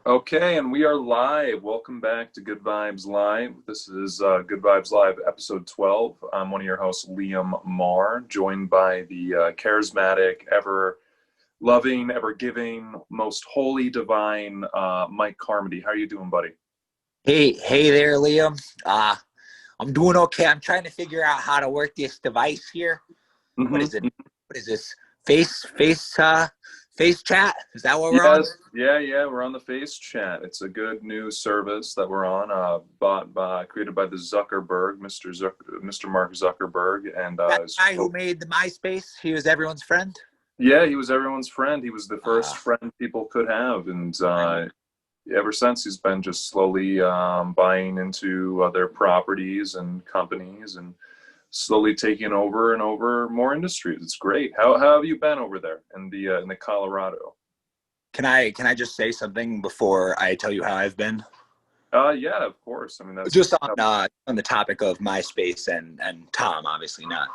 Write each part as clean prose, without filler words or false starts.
Okay, and we are live. Welcome back to Good Vibes Live. This is Good Vibes Live, episode 12. I'm one of your hosts, Liam Marr, joined by the charismatic, ever loving, ever giving, most holy, divine Mike Carmody. How are you doing, buddy? Hey there, Liam. I'm doing okay. I'm trying to figure out how to work this device here. What is it? Mm-hmm. What is this? Face chat? Is that what we're on? Yes, yeah. We're on the Face Chat. It's a good new service that we're on, created by the Zuckerberg, Mr. Mark Zuckerberg, and That guy who made the MySpace, he was everyone's friend. yeah, he was everyone's friend. He was the first Uh, friend people could have, and ever since he's been just slowly buying into other properties and companies and slowly taking over and over more industries. It's great. How have you been over there in the Colorado? can I just say something before I tell you how I've been? Yeah, of course. I mean, Just on the topic of MySpace and Tom, obviously not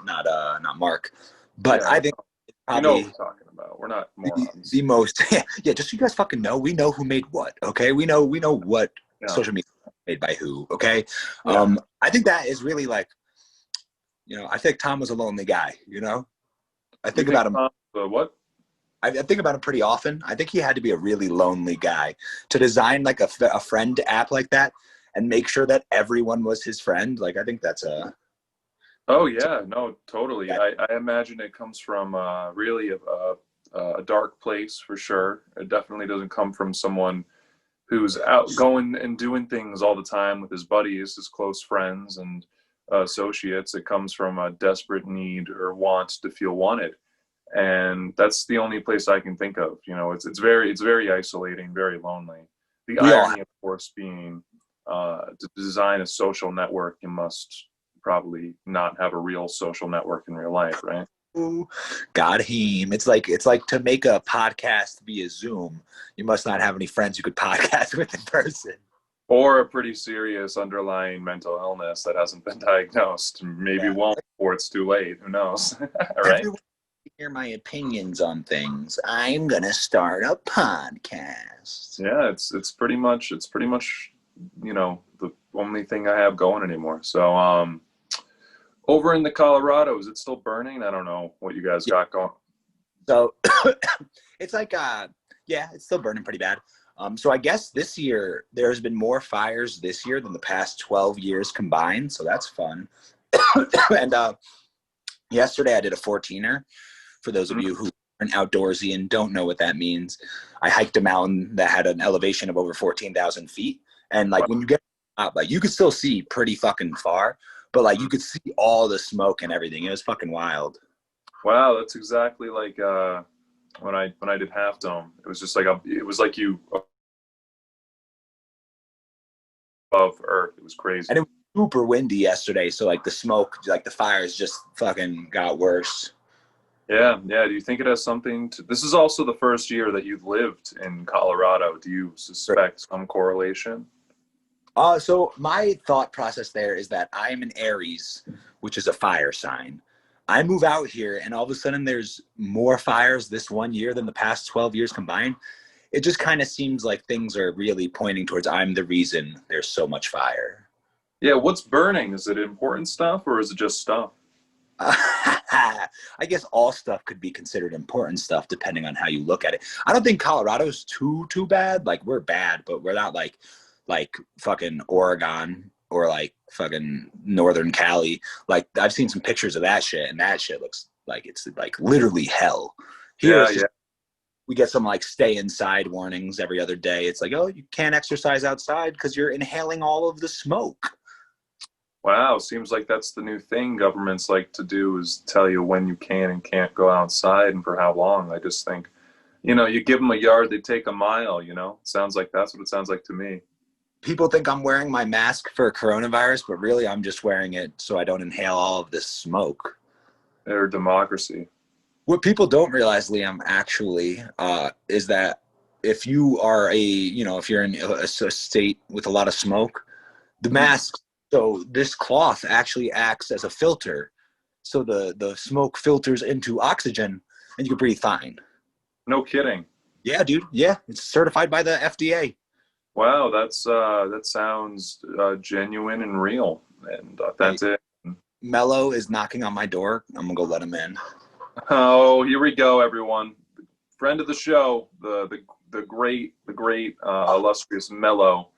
Mark, but yeah, I think it's we know what probably we're talking about. We're not the, morons. the most yeah, just so you guys fucking know, we know who made what. Okay, we know what Yeah, social media made by who. Okay. yeah. I think that is really like, I think Tom was a lonely guy. I You think think about him. what? I think about him pretty often. I think he had to be a really lonely guy to design like a friend app like that and make sure that everyone was his friend. Like, I think that's Oh yeah, no, totally. I imagine it comes from really a dark place for sure. It definitely doesn't come from someone who's out going and doing things all the time with his buddies, his close friends and associates. It comes from a desperate need or want to feel wanted, and that's the only place I can think of. It's very isolating, very lonely. The we all irony, of course, being to design a social network, you must probably not have a real social network in real life, right? got him. It's like to make a podcast via Zoom, you must not have any friends you could podcast with in person. Or a pretty serious underlying mental illness that hasn't been diagnosed. Maybe Yeah. won't before it's too late. Who knows? All right. Everyone hear my opinions on things. I'm gonna start a podcast. Yeah, it's pretty much the only thing I have going anymore. So over in the Colorado, is it still burning? I don't know what you guys Yeah. got going. So it's like yeah, it's still burning pretty bad. So I guess this year there's been more fires this year than the past 12 years combined. So that's fun. And yesterday I did a 14er. For those of you who aren't outdoorsy and don't know what that means, I hiked a mountain that had an elevation of over 14,000 feet. And like when you get up, like you could still see pretty fucking far, but like you could see all the smoke and everything. It was fucking wild. Wow, that's exactly like when I did Half Dome. It was just like it was like you above Earth. It was crazy. And it was super windy yesterday. So like the smoke, like the fires just fucking got worse. Yeah, yeah. Do you think it has something to? This is also the first year that you've lived in Colorado. Do you suspect some correlation? So my thought process there is that I'm an Aries, which is a fire sign. I move out here and all of a sudden there's more fires this one year than the past 12 years combined. It just kind of seems like things are really pointing towards I'm the reason there's so much fire. Yeah, what's burning? Is it important stuff or is it just stuff? I guess all stuff could be considered important stuff depending on how you look at it. I don't think Colorado's too bad. Like we're bad, but we're not like fucking Oregon or like fucking Northern Cali. Like I've seen some pictures of that shit, and that shit looks like it's like literally hell. Here Yeah, it's yeah. just we get some like stay inside warnings every other day. It's like, oh, you can't exercise outside because you're inhaling all of the smoke. Wow, seems like that's the new thing governments like to do is tell you when you can and can't go outside and for how long. I just think, you give them a yard, they take a mile. Sounds like that's what it sounds like to me. People think I'm wearing my mask for coronavirus, but really I'm just wearing it so I don't inhale all of this smoke. Or democracy. What people don't realize, Liam, actually, is that if you are if you're in a state with a lot of smoke, the mask, so this cloth actually acts as a filter. So the smoke filters into oxygen and you can breathe fine. No kidding. Yeah, dude. Yeah. It's certified by the FDA. Wow, that sounds genuine and real and Hey, authentic. Mello is knocking on my door. I'm gonna go let him in. Oh, here we go, everyone. Friend of the show, the great illustrious Mello.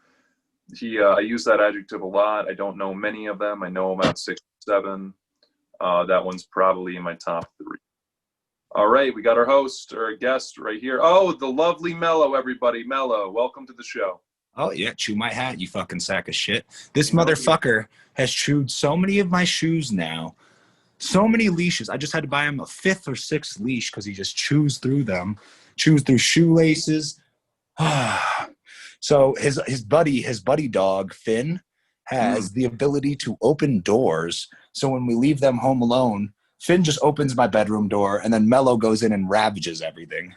I use that adjective a lot. I don't know many of them. I know about 6 or 7. That one's probably in my top 3. All right, we got our host or guest right here. Oh, the lovely Mello, everybody. Mello, welcome to the show. Oh yeah, chew my hat, you fucking sack of shit. This You know, motherfucker has chewed so many of my shoes now. So many leashes. I just had to buy him a 5th or 6th leash because he just chews through them, chews through shoelaces. So his buddy dog Finn has the ability to open doors. So when we leave them home alone, Finn just opens my bedroom door, and then Mello goes in and ravages everything.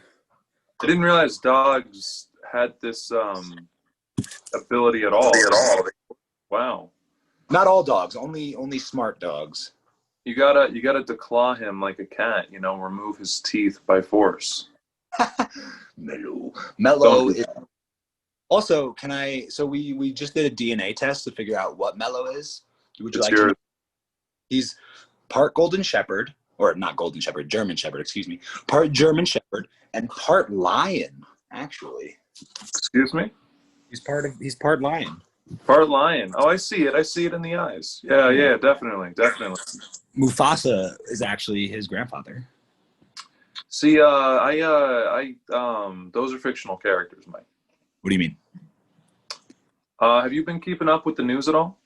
I didn't realize dogs had this ability at all. Wow. Not all dogs, only smart dogs. You gotta declaw him like a cat, remove his teeth by force. Mello. Don't Mello do is also. Can I? So we just did a DNA test to figure out what Mello is. Would you it's like to know? yours. He's part Golden Shepherd, or not Golden Shepherd, German Shepherd, excuse me. Part German Shepherd and part Lion, actually. Excuse me? He's part Lion. Part lion. Oh, I see it. I see it in the eyes. Yeah, definitely. Mufasa is actually his grandfather. See, those are fictional characters, Mike. What do you mean? Have you been keeping up with the news at all?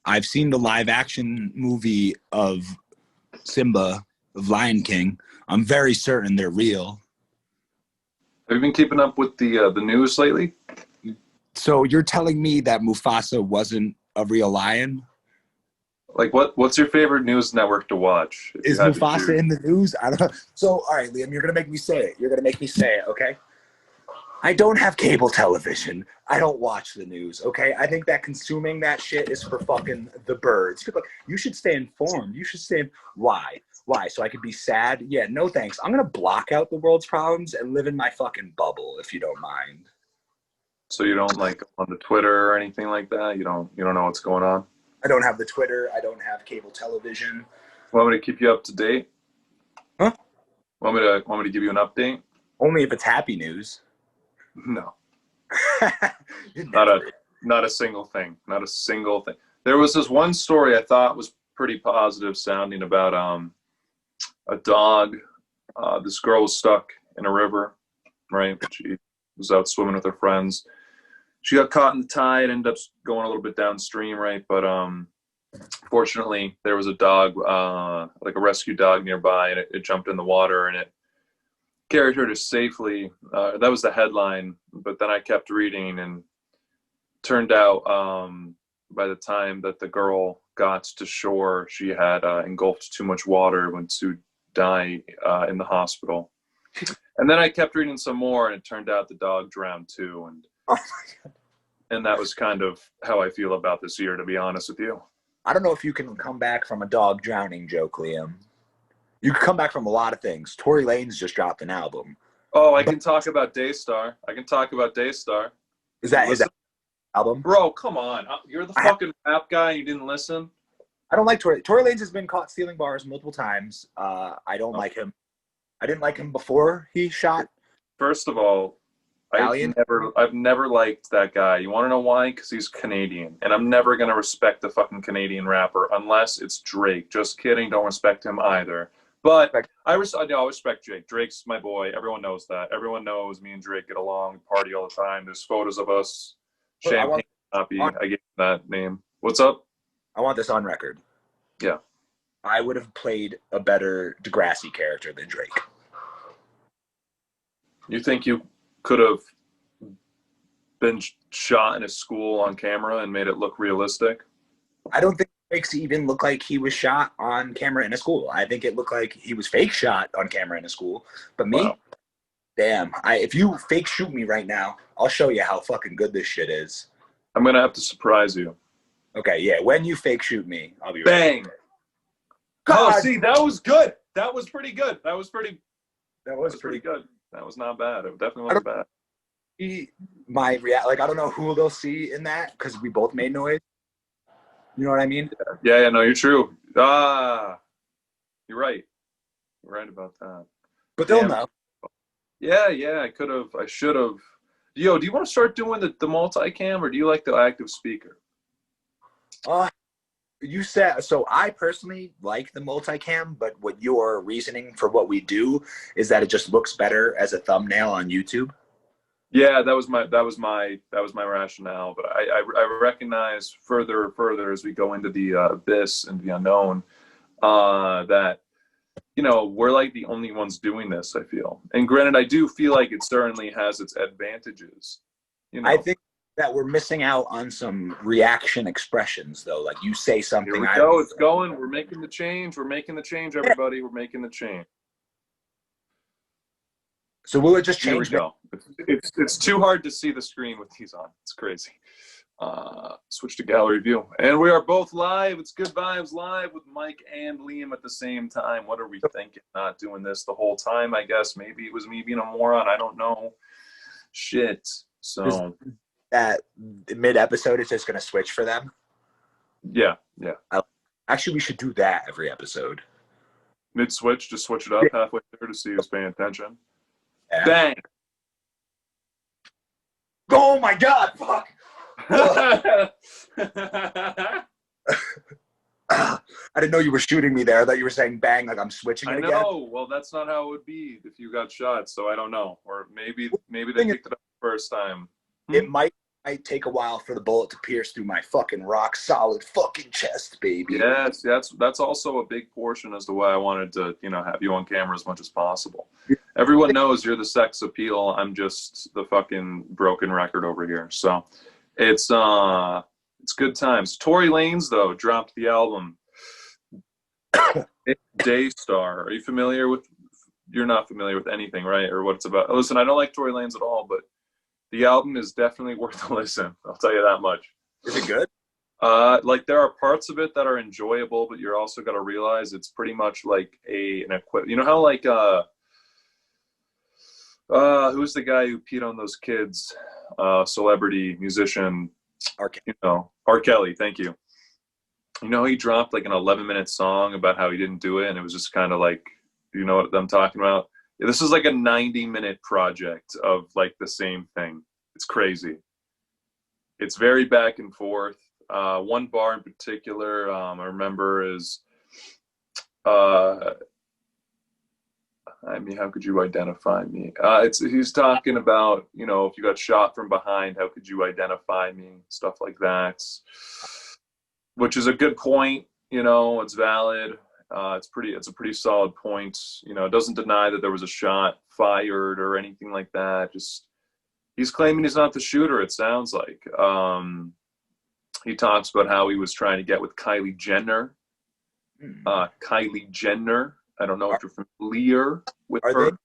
I've seen the live action movie of Simba, of Lion King. I'm very certain they're real. Have you been keeping up with the news lately? So you're telling me that Mufasa wasn't a real lion? Like, what's your favorite news network to watch? Is Mufasa in the news? I don't know. So, all right, Liam, you're going to make me say it. You're going to make me say it, okay? I don't have cable television. I don't watch the news, okay? I think that consuming that shit is for fucking the birds. People are like, you should stay informed. You should stay. Why? Why? So I could be sad? Yeah, no thanks. I'm going to block out the world's problems and live in my fucking bubble, if you don't mind. So you don't like on the Twitter or anything like that? You don't know what's going on? I don't have the Twitter. I don't have cable television. Want me to keep you up to date? Huh? Want me to give you an update? Only if it's happy news. No. Not a single thing. Not a single thing. There was this one story I thought was pretty positive sounding about a dog. This girl was stuck in a river, right? She was out swimming with her friends. She got caught in the tide, ended up going a little bit downstream, right? But fortunately, there was a dog, like a rescue dog nearby, and it jumped in the water and it carried her to safely. That was the headline, but then I kept reading, and turned out by the time that the girl got to shore, she had engulfed too much water, went to die in the hospital. And then I kept reading some more, and it turned out the dog drowned too. And Oh my God. And that was kind of how I feel about this year, to be honest with you. I don't know if you can come back from a dog drowning joke, Liam. You can come back from a lot of things. Tory Lanez just dropped an album. Oh, I can talk about Daystarr. Is that his album? Bro, come on. You're the fucking rap guy and you didn't listen? I don't like Tory. Tory Lanez has been caught stealing bars multiple times. I don't like him. I didn't like him before he shot. First of all, I've never liked that guy. You want to know why? Because he's Canadian, and I'm never gonna respect a fucking Canadian rapper unless it's Drake. Just kidding. Don't respect him either. But I respect Drake. Drake's my boy. Everyone knows that. Everyone knows me and Drake get along, party all the time. There's photos of us. Champagne copy. I gave him that name. What's up? I want this on record. Yeah. I would have played a better Degrassi character than Drake. You think you could have been shot in a school on camera and made it look realistic? I don't think it makes it even look like he was shot on camera in a school. I think it looked like he was fake shot on camera in a school. But me, wow. Damn, if you fake shoot me right now, I'll show you how fucking good this shit is. I'm going to have to surprise you. Okay, yeah, when you fake shoot me, I'll be Bang! ready. Oh, see, that was good. That was pretty good. That was pretty good. That was not bad. It definitely wasn't bad. my like I don't know who they'll see in that because we both made noise. You know what I mean? Yeah, no, you're true. You're right. You're right about that. But they'll know. Yeah, I should have. Yo, do you want to start doing the multicam, or do you like the active speaker? You said so. I personally like the multicam, but what your reasoning for what we do is that it just looks better as a thumbnail on YouTube. Yeah, that was my rationale. But I recognize further as we go into the abyss and the unknown that we're like the only ones doing this. I feel, and granted, I do feel like it certainly has its advantages. I think that we're missing out on some reaction expressions, though. Like you say something. Here we go. It's going. We're making the change. We're making the change, everybody. We're making the change. So will it just change? Here we go. It's too hard to see the screen with these on. It's crazy. Switch to gallery view. And we are both live. It's Good Vibes Live with Mike and Liam at the same time. What are we thinking? Not doing this the whole time, I guess. Maybe it was me being a moron. I don't know. Shit. So that mid-episode is just going to switch for them? Yeah. Actually, we should do that every episode. Mid-switch, just switch it up halfway through to see who's paying attention. Yeah. Bang! Oh my God, fuck! I didn't know you were shooting me there. I thought you were saying bang like I'm switching it again. I know. Well, that's not how it would be if you got shot, so I don't know. Or maybe they picked it up the first time. It might take a while for the bullet to pierce through my fucking rock solid fucking chest, baby. Yes, that's also a big portion as to why I wanted to, have you on camera as much as possible. Everyone knows you're the sex appeal. I'm just the fucking broken record over here. So it's good times. Tory Lanez though dropped the album Daystarr. Are you familiar with? You're not familiar with anything, right? Or what it's about? Listen, I don't like Tory Lanez at all, but the album is definitely worth a listen. I'll tell you that much. Is it good? Like there are parts of it that are enjoyable, but you're also got to realize it's pretty much like an equip. You know how like who's the guy who peed on those kids? Celebrity musician. R. Kelly. Thank you. He dropped like an 11-minute song about how he didn't do it, and it was just kind of like, you know what I'm talking about? This is like a 90-minute project of like the same thing. It's crazy. It's very back and forth. One bar in particular I remember is, how could you identify me? He's talking about, if you got shot from behind, how could you identify me? Stuff like that, which is a good point. It's valid. It's a pretty solid point. It doesn't deny that there was a shot fired or anything like that. Just he's claiming he's not the shooter. It sounds like. He talks about how he was trying to get with Kylie Jenner. Kylie Jenner. I don't know if you're familiar with her.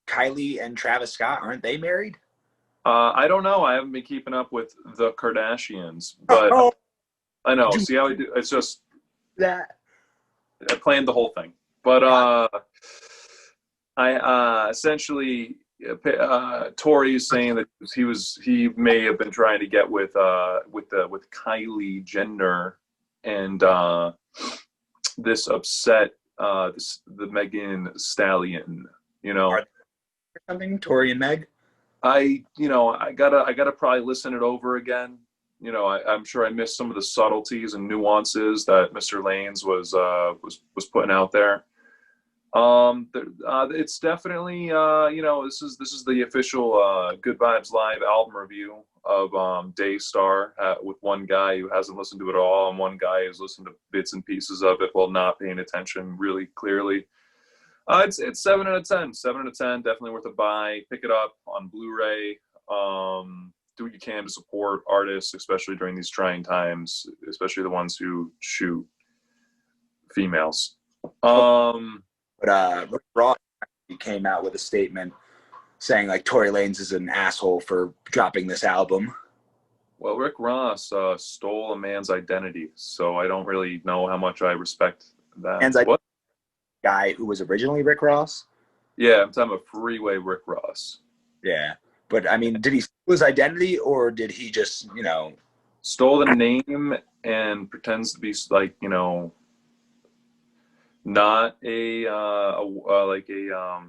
Kylie and Travis Scott, aren't they married? I don't know. I haven't been keeping up with the Kardashians, but I know. See how I do? It's just that. I planned the whole thing, but I essentially Tory is saying that he may have been trying to get with Kylie Jenner, and this upset the Megan Stallion. Something Tory and Meg. I gotta probably listen it over again. I'm sure I missed some of the subtleties and nuances that Mr. Lanez was putting out there. It's definitely this is the official Good Vibes Live album review of Daystarr with one guy who hasn't listened to it all and one guy who's listened to bits and pieces of it while not paying attention really clearly. It's 7 out of 10. 7 out of 10. Definitely worth a buy. Pick it up on Blu-ray. Do what you can to support artists, especially during these trying times, especially the ones who shoot females. But Rick Ross came out with a statement saying like Tory Lanez is an asshole for dropping this album. Well, Rick Ross stole a man's identity, so I don't really know how much I respect that. What? Guy who was originally Rick Ross? Yeah, I'm talking about Freeway Rick Ross. Yeah. But I mean, did he steal his identity, or did he just, Stole the name and pretends to be like, not like a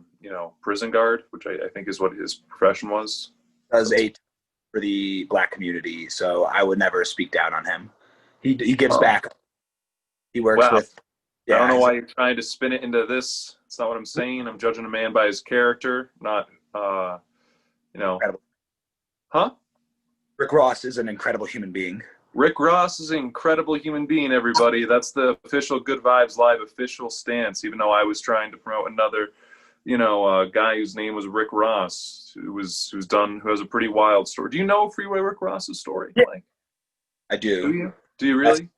prison guard, which I think is what his profession was. does a for the black community? So I would never speak down on him. He gives Oh, back. He works wow. with. I don't Yeah, know why you're trying to spin it into this. It's not what I'm saying. I'm judging a man by his character, not, incredible. huh? Rick Ross is an incredible human being. Rick Ross is an incredible human being, everybody. That's the official Good Vibes Live official stance, even though I was trying to promote another, guy whose name was Rick Ross, who has a pretty wild story. Do you know Freeway Rick Ross's story? Yeah. Like, I do. do you? Do you really?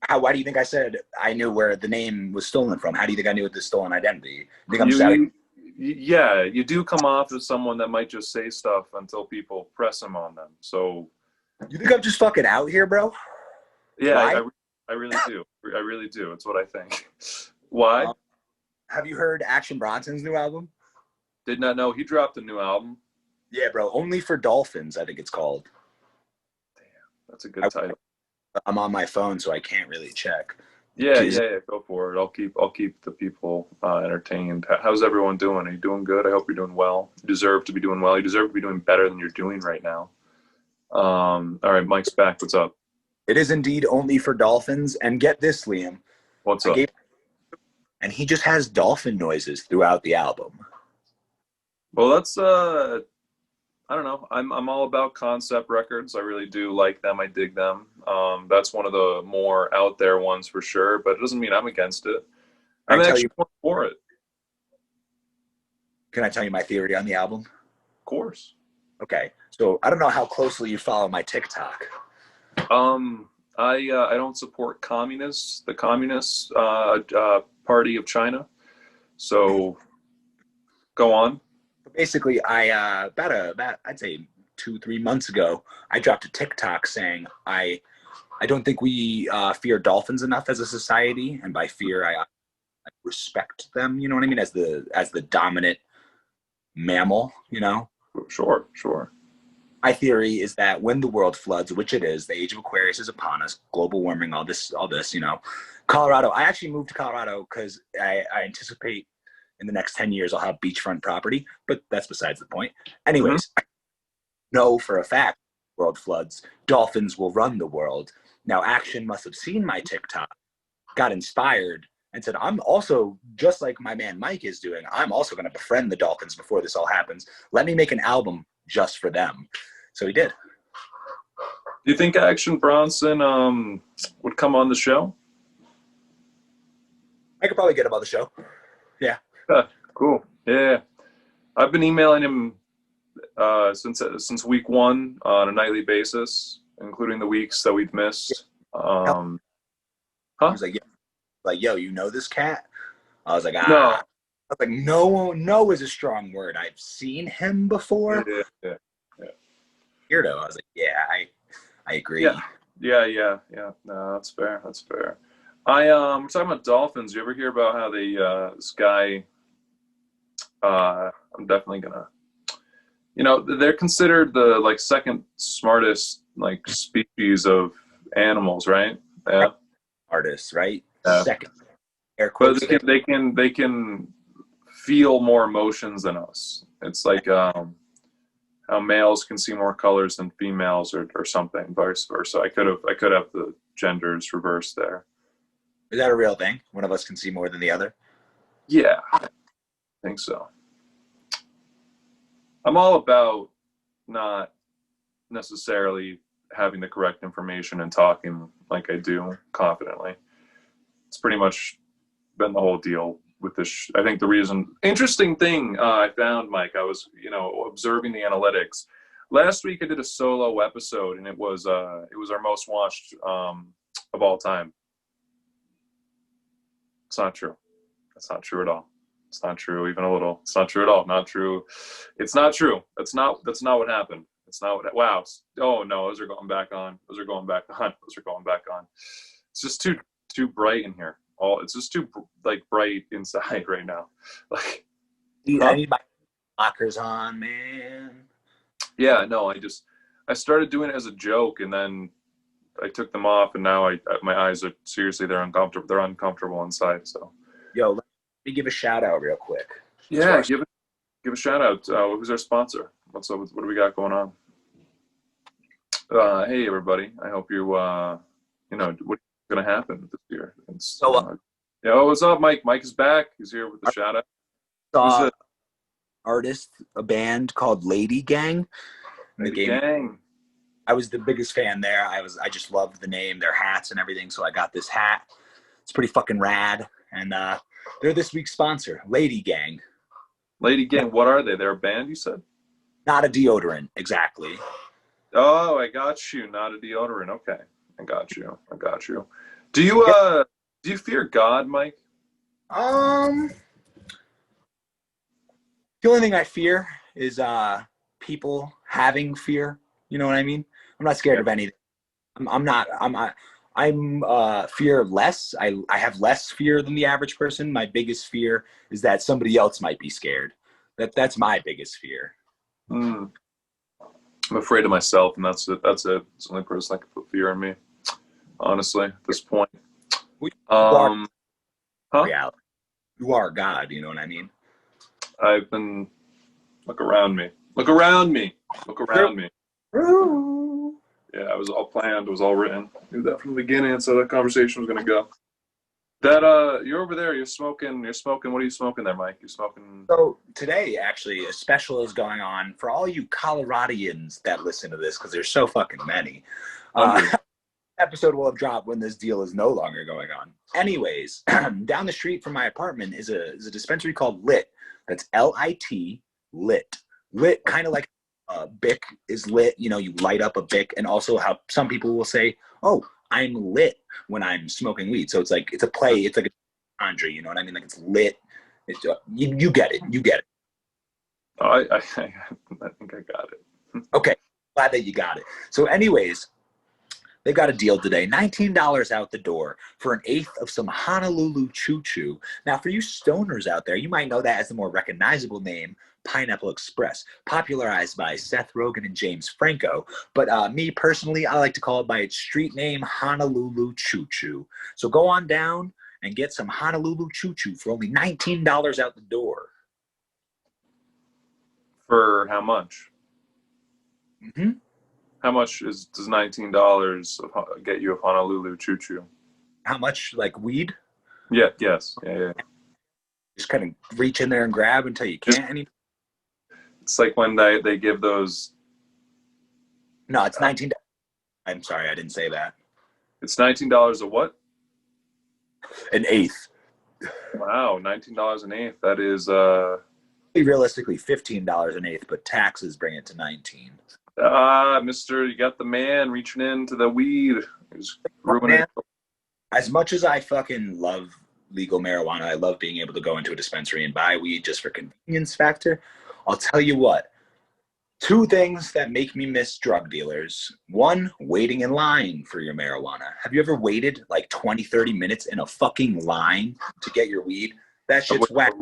Why do you think I said I knew where the name was stolen from? How do you think I knew the stolen identity? I think I'm just yeah, you do come off as someone that might just say stuff until people press him on them. So you think I'm just fucking out here, bro? yeah, I really do. I really do. It's what I think. Why? Have you heard Action Bronson's new album? Did not know he dropped a new album. Yeah, bro. Only for Dolphins, I think it's called. Damn, that's a good title. I'm on my phone, so I can't really check. Yeah, go for it. I'll keep the people entertained. How's everyone doing? Are you doing good? I hope you're doing well. You deserve to be doing well. You deserve to be doing better than you're doing right now. All right, Mike's back. What's up? It is indeed only for Dolphins. And get this, Liam. What's up? And he just has dolphin noises throughout the album. Well, that's I don't know. I'm all about concept records. I really do like them. I dig them. That's one of the more out there ones for sure, but it doesn't mean I'm against it. I'm actually more for it. Can I tell you my theory on the album? Of course. Okay. So I don't know how closely you follow my TikTok. I don't support communists, the Communist Party of China. So go on. Basically, about I'd say 2-3 months ago, I dropped a TikTok saying I don't think we fear dolphins enough as a society, and by fear I respect them. You know what I mean? As the dominant mammal. Sure. My theory is that when the world floods, which it is, the Age of Aquarius is upon us, global warming, all this, Colorado. I actually moved to Colorado because I anticipate in the next 10 years I'll have beachfront property, but that's besides the point. Anyways, I know for a fact, world floods, dolphins will run the world. Now, Action must have seen my TikTok, got inspired, and said, I'm also, just like my man Mike is doing, I'm also going to befriend the dolphins before this all happens. Let me make an album just for them. So he did. Do you think Action Bronson would come on the show? I could probably get him on the show. Yeah. Cool. Yeah. I've been emailing him since week 1 on a nightly basis, including the weeks that we've missed. He was like, yo, you know this cat? I was like, No. I was like, no is a strong word. I've seen him before. Yeah. Weirdo. I was like, yeah, I agree. Yeah. No, that's fair. We're talking about dolphins. You ever hear about how they this guy? I'm definitely gonna. They're considered the second smartest species of animals, right? Yeah. Artists, right? Yeah. Second. But they can feel more emotions than us. It's like how males can see more colors than females, or something, vice versa. I could have the genders reversed there. Is that a real thing? One of us can see more than the other? Yeah, I think so. I'm all about not necessarily having the correct information and talking like I do confidently. It's pretty much been the whole deal with this. I think the interesting thing I found, Mike, I was, observing the analytics. Last week I did a solo episode, and it was our most watched of all time. It's not true. That's not true at all. It's not true, even a little. It's not true at all. Not true. It's not true. That's not what happened. It's not what. Wow. Oh no, those are going back on. Those are going back on. It's just too bright in here. It's just too bright inside right now. I need my blockers on, man. Yeah, no, I started doing it as a joke, and then I took them off, and now my eyes are seriously, they're uncomfortable. They're uncomfortable inside. So Yo, let me give a shout out real quick. yeah, give a shout out. Who's our sponsor? What's up? What do we got going on? Hey everybody. I hope what's gonna happen this year. Yeah, what's up, Mike? Mike is back. He's here with the shout out. Who's it? Artist, a band called Lady Gang. Lady Gang. I was the biggest fan there. I just loved the name, their hats and everything. So I got this hat. It's pretty fucking rad. And they're this week's sponsor, Lady Gang. Lady Gang, what are they? They're a band, you said? Not a deodorant, exactly. Oh, I got you. Not a deodorant. Okay. I got you. Do you fear God, Mike? The only thing I fear is people having fear. You know what I mean? I'm not scared of anything. I'm fearless. I have less fear than the average person. My biggest fear is that somebody else might be scared. That's my biggest fear. I'm afraid of myself, and that's it. It's the only person that can put fear in me. Honestly, at this point. You are God. You know what I mean? I've been look around me. Look around me. Yeah, it was all planned. It was all written. I knew that from the beginning. That's how that conversation was going to go. That you're over there. You're smoking. What are you smoking there, Mike? You're smoking. So today, actually, a special is going on for all you Coloradians that listen to this, because there's so fucking many. Episode will have dropped when this deal is no longer going on. Anyways, down the street from my apartment is a dispensary called Lit. That's L-I-T, Lit. Lit, kind of like Bic is lit. You know, you light up a Bic, and also how some people will say, "Oh, I'm lit" when I'm smoking weed. So it's a play. It's like a Andre. You know what I mean? Like it's lit. It's you get it. You get it. Oh, I think I got it. Okay, glad that you got it. So, anyways. They've got a deal today, $19 out the door for an eighth of some Honolulu Choo Choo. Now, for you stoners out there, you might know that as the more recognizable name, Pineapple Express, popularized by Seth Rogen and James Franco. But me personally, I like to call it by its street name, Honolulu Choo Choo. So go on down and get some Honolulu Choo Choo for only $19 out the door. For how much? Mm-hmm. How much does $19 get you of Honolulu Choo Choo? How much, like weed? Yeah, yes. Yeah. Just kind of reach in there and grab until you can't anymore. It's like when they give those. No, it's $19. I'm sorry, I didn't say that. It's $19 a what? An eighth. Wow, $19 an eighth. That is realistically $15 an eighth, but taxes bring it to 19. Mister, you got the man reaching into the weed. He's ruining it. As much as I fucking love legal marijuana, I love being able to go into a dispensary and buy weed just for convenience factor. I'll tell you what, two things that make me miss drug dealers. One, waiting in line for your marijuana. Have you ever waited like 20, 30 minutes in a fucking line to get your weed? That shit's whack.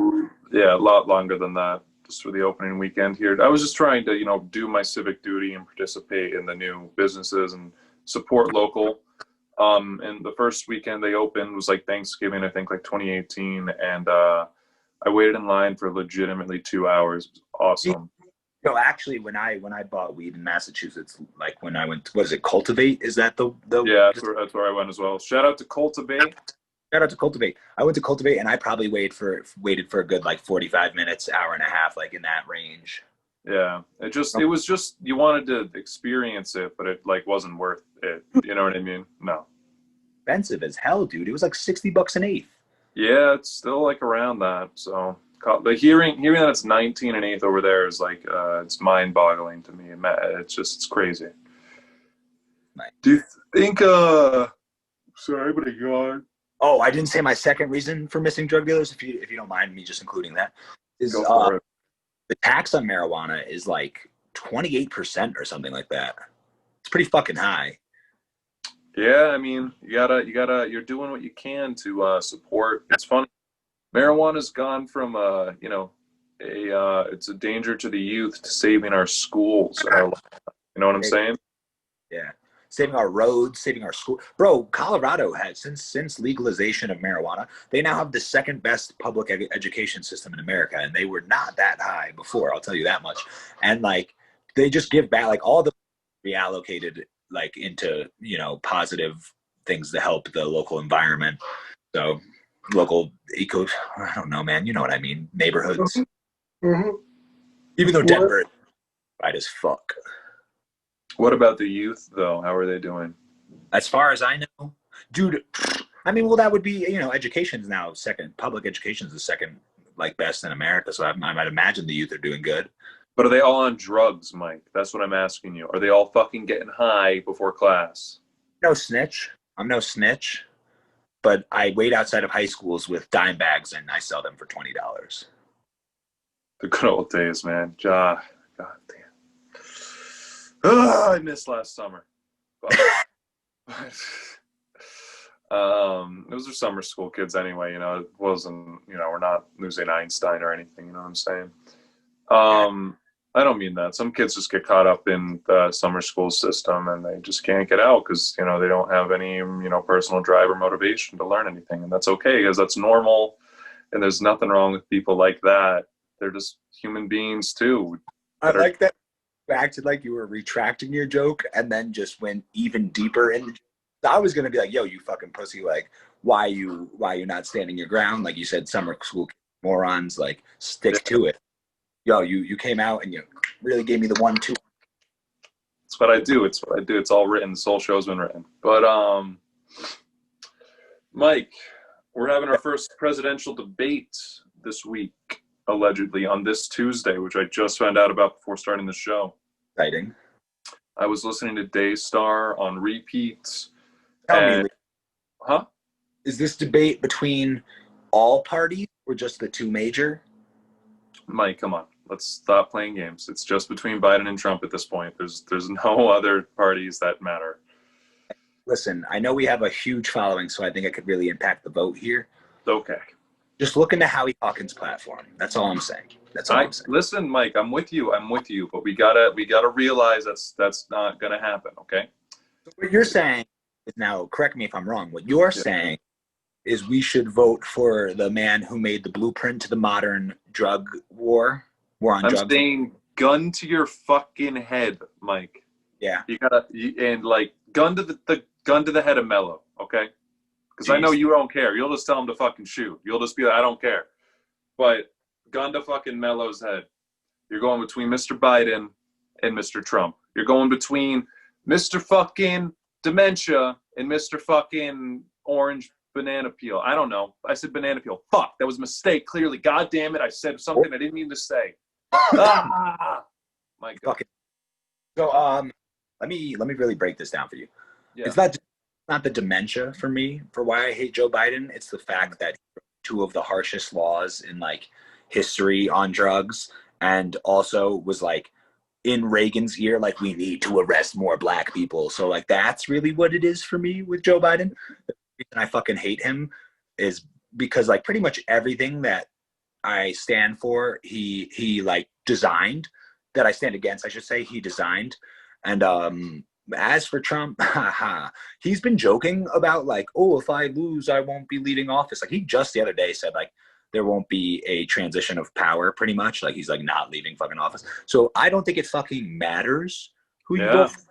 Yeah, a lot longer than that. Just for the opening weekend here. I was just trying to, do my civic duty and participate in the new businesses and support local. And the first weekend they opened was like Thanksgiving, I think like 2018. And I waited in line for legitimately 2 hours. It was awesome. So actually, when I bought weed in Massachusetts, like when I went, what is it, Cultivate? Is that the Yeah, that's where I went as well. Shout out to Cultivate. Shout out to Cultivate. I went to Cultivate, and I probably waited for a good like 45 minutes, hour and a half, like in that range. Yeah, it was just you wanted to experience it, but it like wasn't worth it. You know what I mean? No. Expensive as hell, dude. It was like $60 an eighth. Yeah, it's still like around that. So, but hearing that it's 19 an eighth over there is like it's mind-boggling to me. It's crazy. Nice. Do you think? Sorry, but God. Oh, I didn't say my second reason for missing drug dealers. If you don't mind me just including that, is the tax on marijuana is like 28% or something like that. It's pretty fucking high. Yeah, I mean, you're doing what you can to support. It's funny. Marijuana's gone from it's a danger to the youth to saving our schools and our, you know what I'm saying? Yeah. Saving our roads, saving our school. Bro, Colorado has, since legalization of marijuana, they now have the second best public education system in America, and they were not that high before, I'll tell you that much. And like they just give back, like all the reallocated like into, you know, positive things to help the local environment. So local eco, I don't know, man, you know what I mean, neighborhoods. Mm-hmm. Even though Denver is right as fuck. What about the youth though? How are they doing? As far as I know, dude, I mean, well, that would be, you know, education's now second. Public education's the second, like, best in America. So I might imagine the youth are doing good. But are they all on drugs, Mike? That's what I'm asking you. Are they all fucking getting high before class? No snitch. I'm no snitch. But I wait outside of high schools with dime bags and I sell them for $20. The good old days, man. God damn. I missed last summer. Those are summer school kids anyway, you know. It wasn't, you know, we're not losing Einstein or anything, you know what I'm saying? I don't mean that. Some kids just get caught up in the summer school system and they just can't get out because, you know, they don't have any, you know, personal drive or motivation to learn anything. And that's okay because that's normal. And there's nothing wrong with people like that. They're just human beings too. I like that you acted like you were retracting your joke and then just went even deeper in the joke. I was gonna be like, yo, you fucking pussy, like why you not standing your ground? Like you said, summer school morons, like stick to it. Yo, you came out and you really gave me the 1-2. It's what I do. It's what I do. It's all written. This whole show's been written. But Mike, we're having our first presidential debate this week, allegedly on this Tuesday, which I just found out about before starting the show. Exciting. I was listening to Daystarr on repeat. Tell me, huh? Is this debate between all parties or just the two major? Mike, come on. Let's stop playing games. It's just between Biden and Trump at this point. There's no other parties that matter. Listen, I know we have a huge following, so I think it could really impact the vote here. Okay. Just look into Howie Hawkins' platform. That's all I'm saying. That's all I'm saying. Listen, Mike, I'm with you. But we gotta realize that's not gonna happen. Okay. So what you're saying is, now, correct me if I'm wrong. What you're saying is we should vote for the man who made the blueprint to the modern drug war on drugs. I'm saying gun to your fucking head, Mike. Yeah. You gotta and like gun to the head of Mello, okay? Because I know you don't care. You'll just tell him to fucking shoot. You'll just be like, I don't care. But gun to fucking Mello's head. You're going between Mr. Biden and Mr. Trump. You're going between Mr. fucking dementia and Mr. fucking orange banana peel. I don't know. I said banana peel. Fuck, that was a mistake. Clearly, God damn it, I said something I didn't mean to say. My God. So let me really break this down for you. Yeah. It's not the dementia for me for why I hate Joe Biden. It's the fact that two of the harshest laws in like history on drugs, and also was like in Reagan's ear, like we need to arrest more black people. So like that's really what it is for me with Joe Biden. The reason I fucking hate him is because like pretty much everything that I stand for, he like designed, that I stand against, I should say, he designed. And as for Trump, he's been joking about like, oh, if I lose, I won't be leaving office. Like he just the other day said like there won't be a transition of power, pretty much. Like he's like not leaving fucking office. So I don't think it fucking matters who you vote for.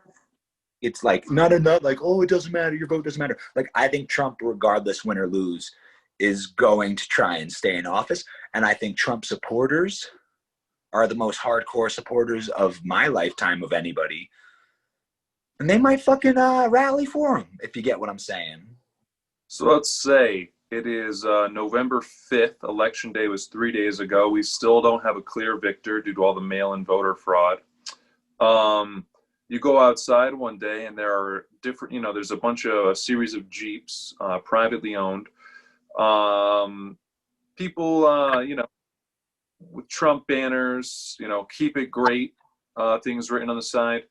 It's like not like, oh, it doesn't matter, your vote doesn't matter. Like I think Trump, regardless win or lose, is going to try and stay in office. And I think Trump supporters are the most hardcore supporters of my lifetime of anybody. And they might fucking rally for him, if you get what I'm saying. So let's say it is November 5th. Election day was 3 days ago. We still don't have a clear victor due to all the mail-in voter fraud. You go outside one day and there are different, you know, there's a series of Jeeps, privately owned. People, you know, with Trump banners, you know, keep it great, things written on the side,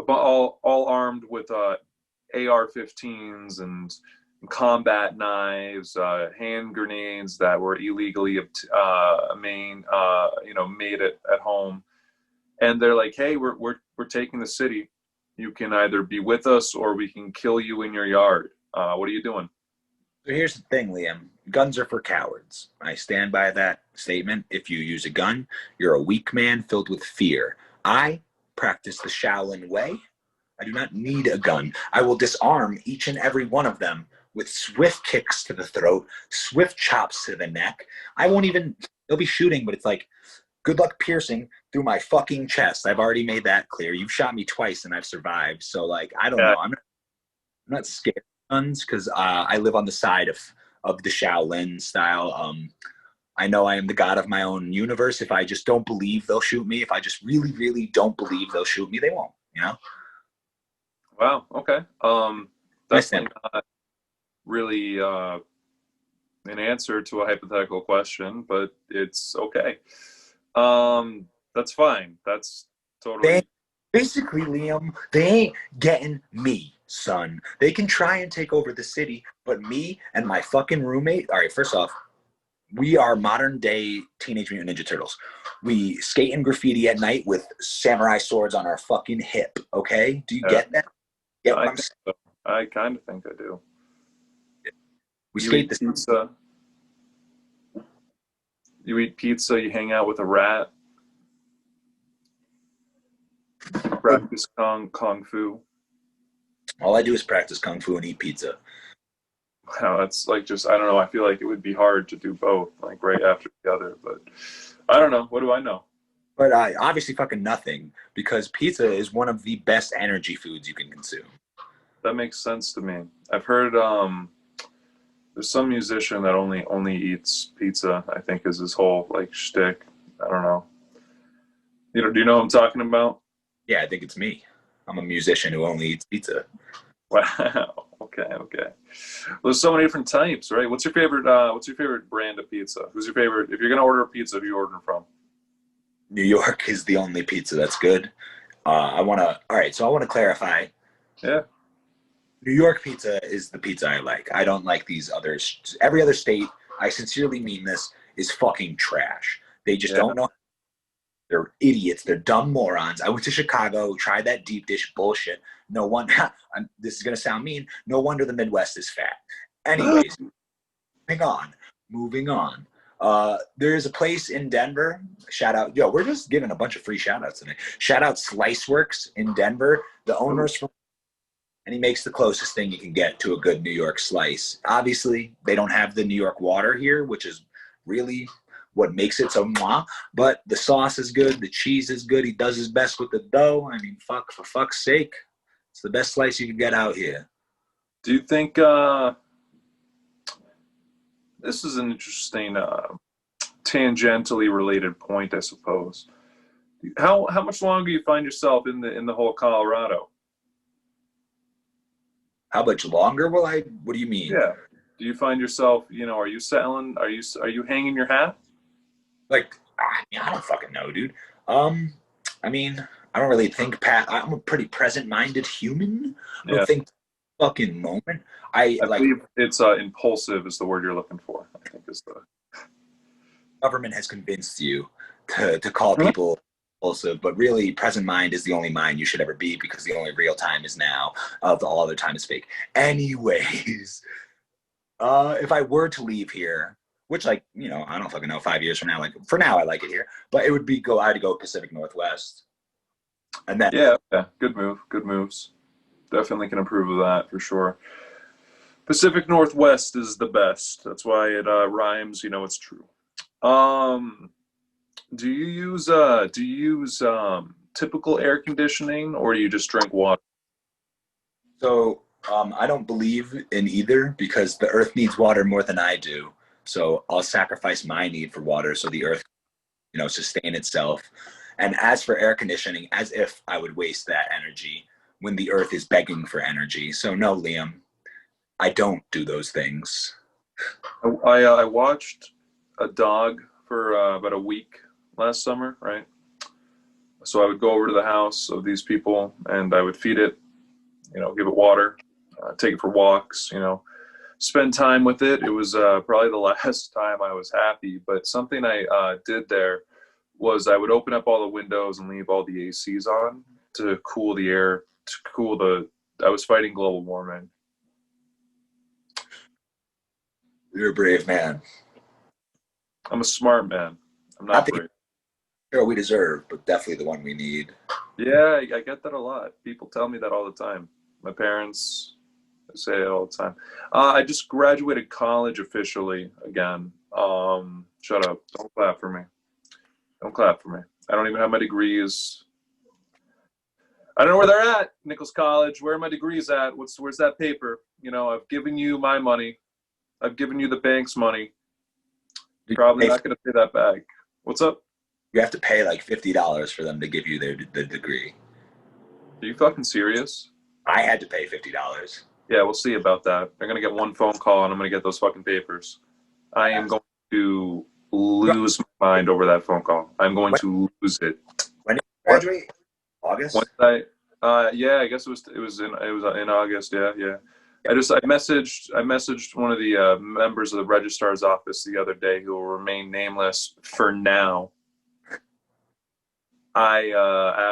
all armed with AR-15s and, combat knives, hand grenades that were illegally made at home. And they're like, hey, we're taking the city. You can either be with us or we can kill you in your yard. What are you doing? So here's the thing, Liam. Guns are for cowards. I stand by that statement. If you use a gun, you're a weak man filled with fear. I practice the Shaolin way. I do not need a gun. I will disarm each and every one of them with swift kicks to the throat, swift chops to the neck. I won't even, they'll be shooting, but it's like, good luck piercing through my fucking chest. I've already made that clear. You've shot me twice and I've survived. So, like, I don't know. I'm not scared of guns because I live on the side of the Shaolin style. I know I am the god of my own universe. If I just don't believe they'll shoot me, if I just really, really don't believe they'll shoot me, they won't, you know? Wow. Okay. That's not really an answer to a hypothetical question, but it's okay. That's fine. That's totally. Basically, Liam, they ain't getting me, son. They can try and take over the city, but me and my fucking roommate. All right, first off, we are modern day Teenage Mutant Ninja Turtles. We skate and graffiti at night with samurai swords on our fucking hip. Okay, do you get that? Get what I'm saying? So. I kind of think I do. We skate the pizza. You eat pizza. You hang out with a rat. Practice kung fu. All I do is practice kung fu and eat pizza. Wow, that's like just, I don't know. I feel like it would be hard to do both, like right after the other. But I don't know. What do I know? But obviously fucking nothing, because pizza is one of the best energy foods you can consume. That makes sense to me. I've heard there's some musician that only eats pizza, I think is his whole like shtick. I don't know. Do you know what I'm talking about? Yeah, I think it's me. I'm a musician who only eats pizza. Wow. Okay. Well, there's so many different types, right? What's your favorite brand of pizza? Who's your favorite? If you're gonna order a pizza, who are you ordering from? New York is the only pizza that's good. All right, so I want to clarify. Yeah. New York pizza is the pizza I like. I don't like these others. Every other state, I sincerely mean this, is fucking trash. They just don't know. They're idiots. They're dumb morons. I went to Chicago, tried that deep dish bullshit. No one, this is going to sound mean, no wonder the Midwest is fat. Anyways, moving on. There is a place in Denver. Shout out. Yo, we're just giving a bunch of free shout outs today. Shout out Sliceworks in Denver. The owner's from, and he makes the closest thing you can get to a good New York slice. Obviously, they don't have the New York water here, which is really what makes it so mwah. But the sauce is good. The cheese is good. He does his best with the dough. I mean, for fuck's sake. It's the best slice you can get out here. Do you think this is an interesting tangentially related point, I suppose. How much longer you find yourself in the whole Colorado? How much longer will I? What do you mean? Yeah. Do you find yourself, are you settling? Are you hanging your hat? Like, I don't fucking know, dude. I mean, I don't really think I'm a pretty present-minded human. I don't think fucking moment. I like believe it's impulsive is the word you're looking for. I think is the government has convinced you to call people impulsive, but really present mind is the only mind you should ever be, because the only real time is now. All other time is fake. Anyways, if I were to leave here, which, like, I don't fucking know, 5 years from now, like, for now I like it here, but it would be I'd go Pacific Northwest. And then yeah, good moves. Definitely can approve of that for sure. Pacific Northwest is the best. That's why it rhymes. It's true. Do you use typical air conditioning, or do you just drink water? So I don't believe in either, because the earth needs water more than I do. So I'll sacrifice my need for water so the earth, sustain itself. And as for air conditioning, as if I would waste that energy when the earth is begging for energy. So no, Liam, I don't do those things. I watched a dog for about a week last summer, right? So I would go over to the house of these people and I would feed it, give it water, take it for walks, spend time with it. It was probably the last time I was happy. But something I did there was I would open up all the windows and leave all the ACs on to cool the air, to cool the. I was fighting global warming. You're a brave man. I'm a smart man. I'm Not not the brave. hero we deserve, but definitely the one we need. Yeah, I get that a lot. People tell me that all the time. My parents say it all the time. I just graduated college officially again. Shut up. Don't clap for me. Don't clap for me. I don't even have my degrees. I don't know where they're at. Nichols College. Where are my degrees at? Where's that paper? You know, I've given you my money. I've given you the bank's money. Probably not going to pay that back. What's up? You have to pay like $50 for them to give you the degree. Are you fucking serious? I had to pay $50. Yeah, we'll see about that. They're going to get one phone call and I'm going to get those fucking papers. I am going to lose my mind over that phone call. I'm going to lose it. When did you graduate? August? Yeah, I guess it was in August. Yeah. I messaged one of the members of the registrar's office the other day who will remain nameless for now. I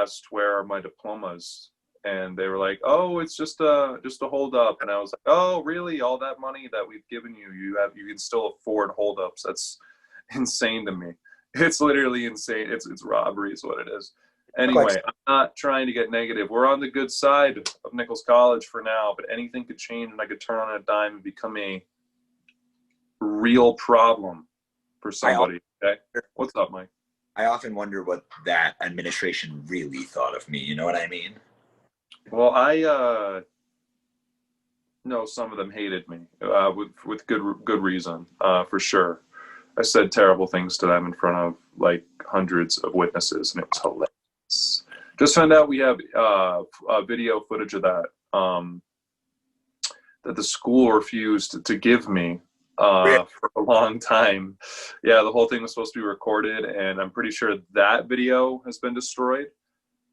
asked where are my diplomas, and they were like, "Oh, it's just a hold up." And I was like, "Oh, really? All that money that we've given you, you can still afford hold ups? That's insane to me. It's literally insane. It's robbery is what it is." Anyway, I'm not trying to get negative. We're on the good side of Nichols College for now, but anything could change, and I could turn on a dime and become a real problem for somebody. Okay, what's up, Mike? I often wonder what that administration really thought of me. You know what I mean? Well, I know some of them hated me with good reason, for sure. I said terrible things to them in front of like hundreds of witnesses, and it was hilarious. Just found out we have video footage of that that the school refused to give me for a long time. Yeah, the whole thing was supposed to be recorded, and I'm pretty sure that video has been destroyed.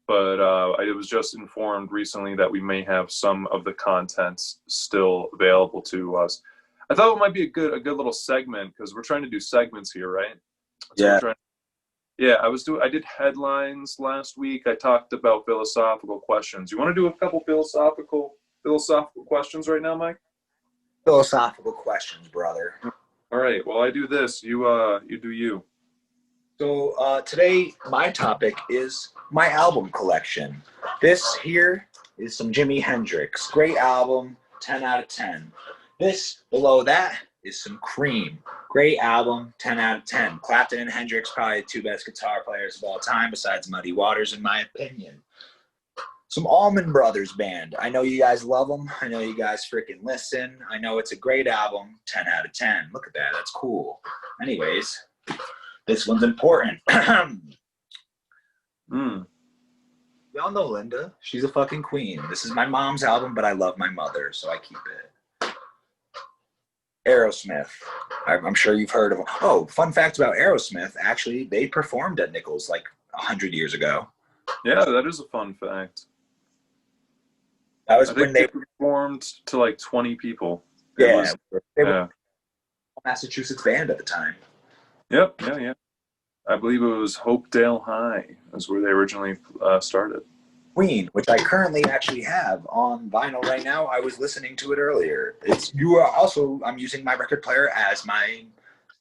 But I was just informed recently that we may have some of the contents still available to us. I thought it might be a good little segment because we're trying to do segments here, right? So yeah. I did headlines last week. I talked about philosophical questions. You want to do a couple philosophical questions right now, Mike? Philosophical questions, brother. All right. Well, I do this. You do you. So today, my topic is my album collection. This here is some Jimi Hendrix. Great album, 10 out of 10. This, below that, is some Cream. Great album, 10 out of 10. Clapton and Hendrix, probably the two best guitar players of all time, besides Muddy Waters, in my opinion. Some Allman Brothers Band. I know you guys love them. I know you guys freaking listen. I know it's a great album, 10 out of 10. Look at that. That's cool. Anyways, this one's important. Y'all know Linda. She's a fucking queen. This is my mom's album, but I love my mother, so I keep it. Aerosmith. I'm sure you've heard of them. Oh, fun fact about Aerosmith. Actually, they performed at Nichols like 100 years ago. Yeah, that is a fun fact. That was when they performed to like 20 people. They were a Massachusetts band at the time. Yep, yeah. I believe it was Hopedale High is where they originally started. Queen, which I currently actually have on vinyl right now. I was listening to it earlier. I'm using my record player as my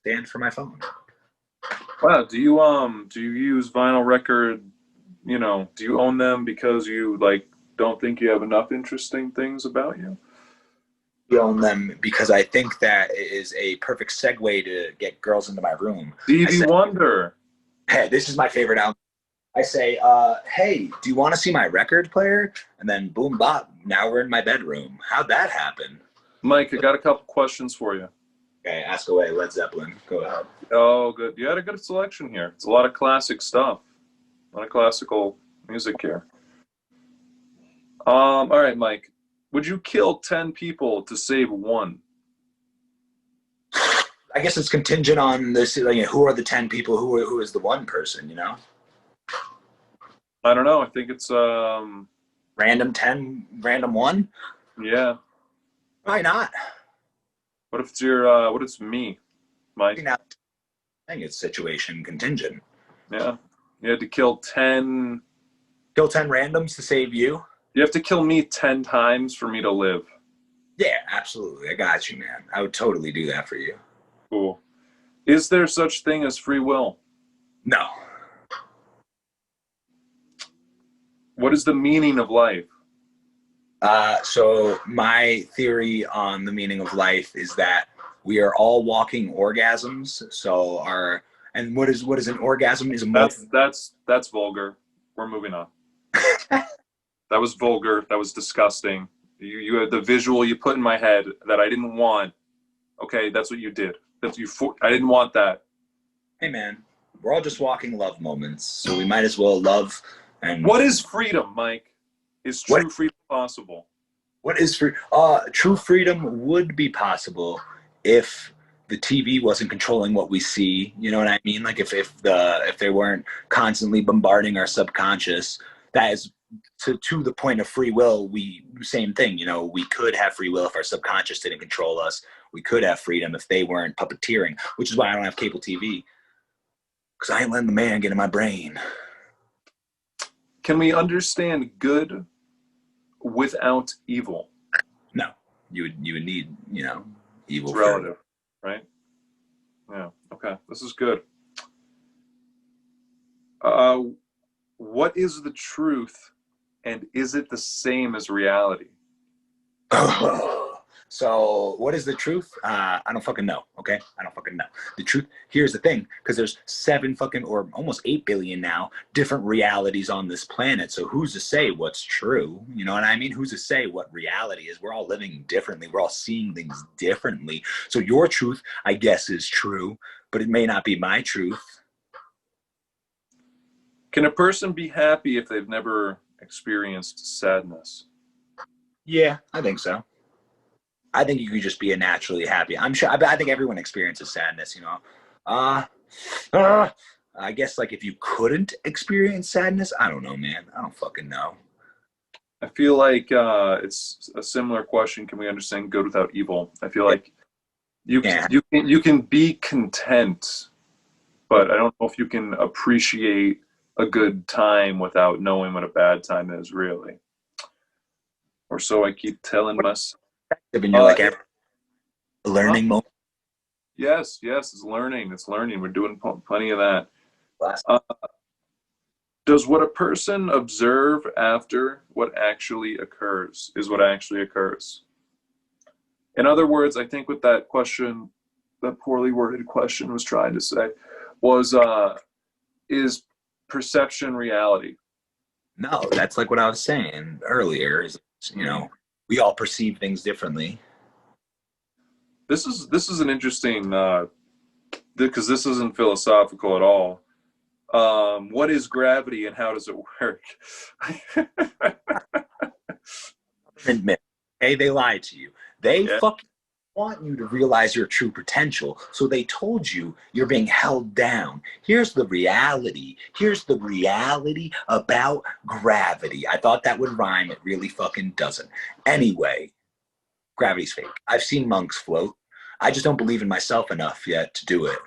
stand for my phone. Wow, do you use vinyl record, do you own them because you don't think you have enough interesting things about you? I own them because I think that it is a perfect segue to get girls into my room. Stevie Wonder. Hey, this is my favorite album. I say, hey, do you want to see my record player? And then boom, bop, now we're in my bedroom. How'd that happen? Mike, I got a couple questions for you. Okay, ask away. Led Zeppelin. Go ahead. Oh, good. You had a good selection here. It's a lot of classic stuff. A lot of classical music here. All right, Mike. Would you kill 10 people to save one? I guess it's contingent on this. Who are the 10 people? Who is the one person? I don't know. I think it's random 10, random one. Yeah. Why not? What if it's me, Mike? Now, I think it's situation contingent. Yeah. You had to kill 10. Kill 10 randoms to save you? You have to kill me 10 times for me to live. Yeah, absolutely. I got you, man. I would totally do that for you. Cool. Is there such thing as free will? No. What is the meaning of life? So my theory on the meaning of life is that we are all walking orgasms. So what is an orgasm? Is a that's vulgar. We're moving on. That was vulgar. That was disgusting. You had the visual you put in my head that I didn't want. Okay, that's what you did. I didn't want that. Hey man, we're all just walking love moments, so we might as well love. And what is freedom, Mike? Is true freedom possible? What is free? True freedom would be possible if the TV wasn't controlling what we see. You know what I mean? Like if they weren't constantly bombarding our subconscious. That is to the point of free will. Same thing. You know, we could have free will if our subconscious didn't control us. We could have freedom if they weren't puppeteering. Which is why I don't have cable TV, because I ain't letting the man get in my brain. Can we understand good without evil? No, you would need, evil. It's relative, right? Yeah. Okay. This is good. What is the truth, and is it the same as reality? So what is the truth? I don't fucking know. Okay, I don't fucking know the truth. Here's the thing, because there's 7 fucking or almost 8 billion now different realities on this planet. So who's to say what's true? You know what I mean? Who's to say what reality is? We're all living differently. We're all seeing things differently. So your truth, I guess, is true, but it may not be my truth. Can a person be happy if they've never experienced sadness? Yeah, I think so. I think you could just be a naturally happy. I'm sure. I think everyone experiences sadness. You know, I guess like if you couldn't experience sadness, I don't know, man. I don't fucking know. I feel like it's a similar question. Can we understand good without evil? I feel like you can be content, but I don't know if you can appreciate a good time without knowing what a bad time is, really. Or so I keep telling myself. And you're like learning moment. Yes, it's learning. It's learning. We're doing plenty of that. Does what a person observe after what actually occurs is what actually occurs? In other words, I think what that question, that poorly worded question was trying to say was, is perception reality? No, that's like what I was saying earlier. Is, we all perceive things differently. This is an interesting, because this isn't philosophical at all. What is gravity and how does it work? Admit, hey, they lied to you. They fucking want you to realize your true potential, so they told you you're being held down. Here's the reality. Here's the reality about gravity. I thought that would rhyme. It really fucking doesn't. Anyway, gravity's fake. I've seen monks float. I just don't believe in myself enough yet to do it.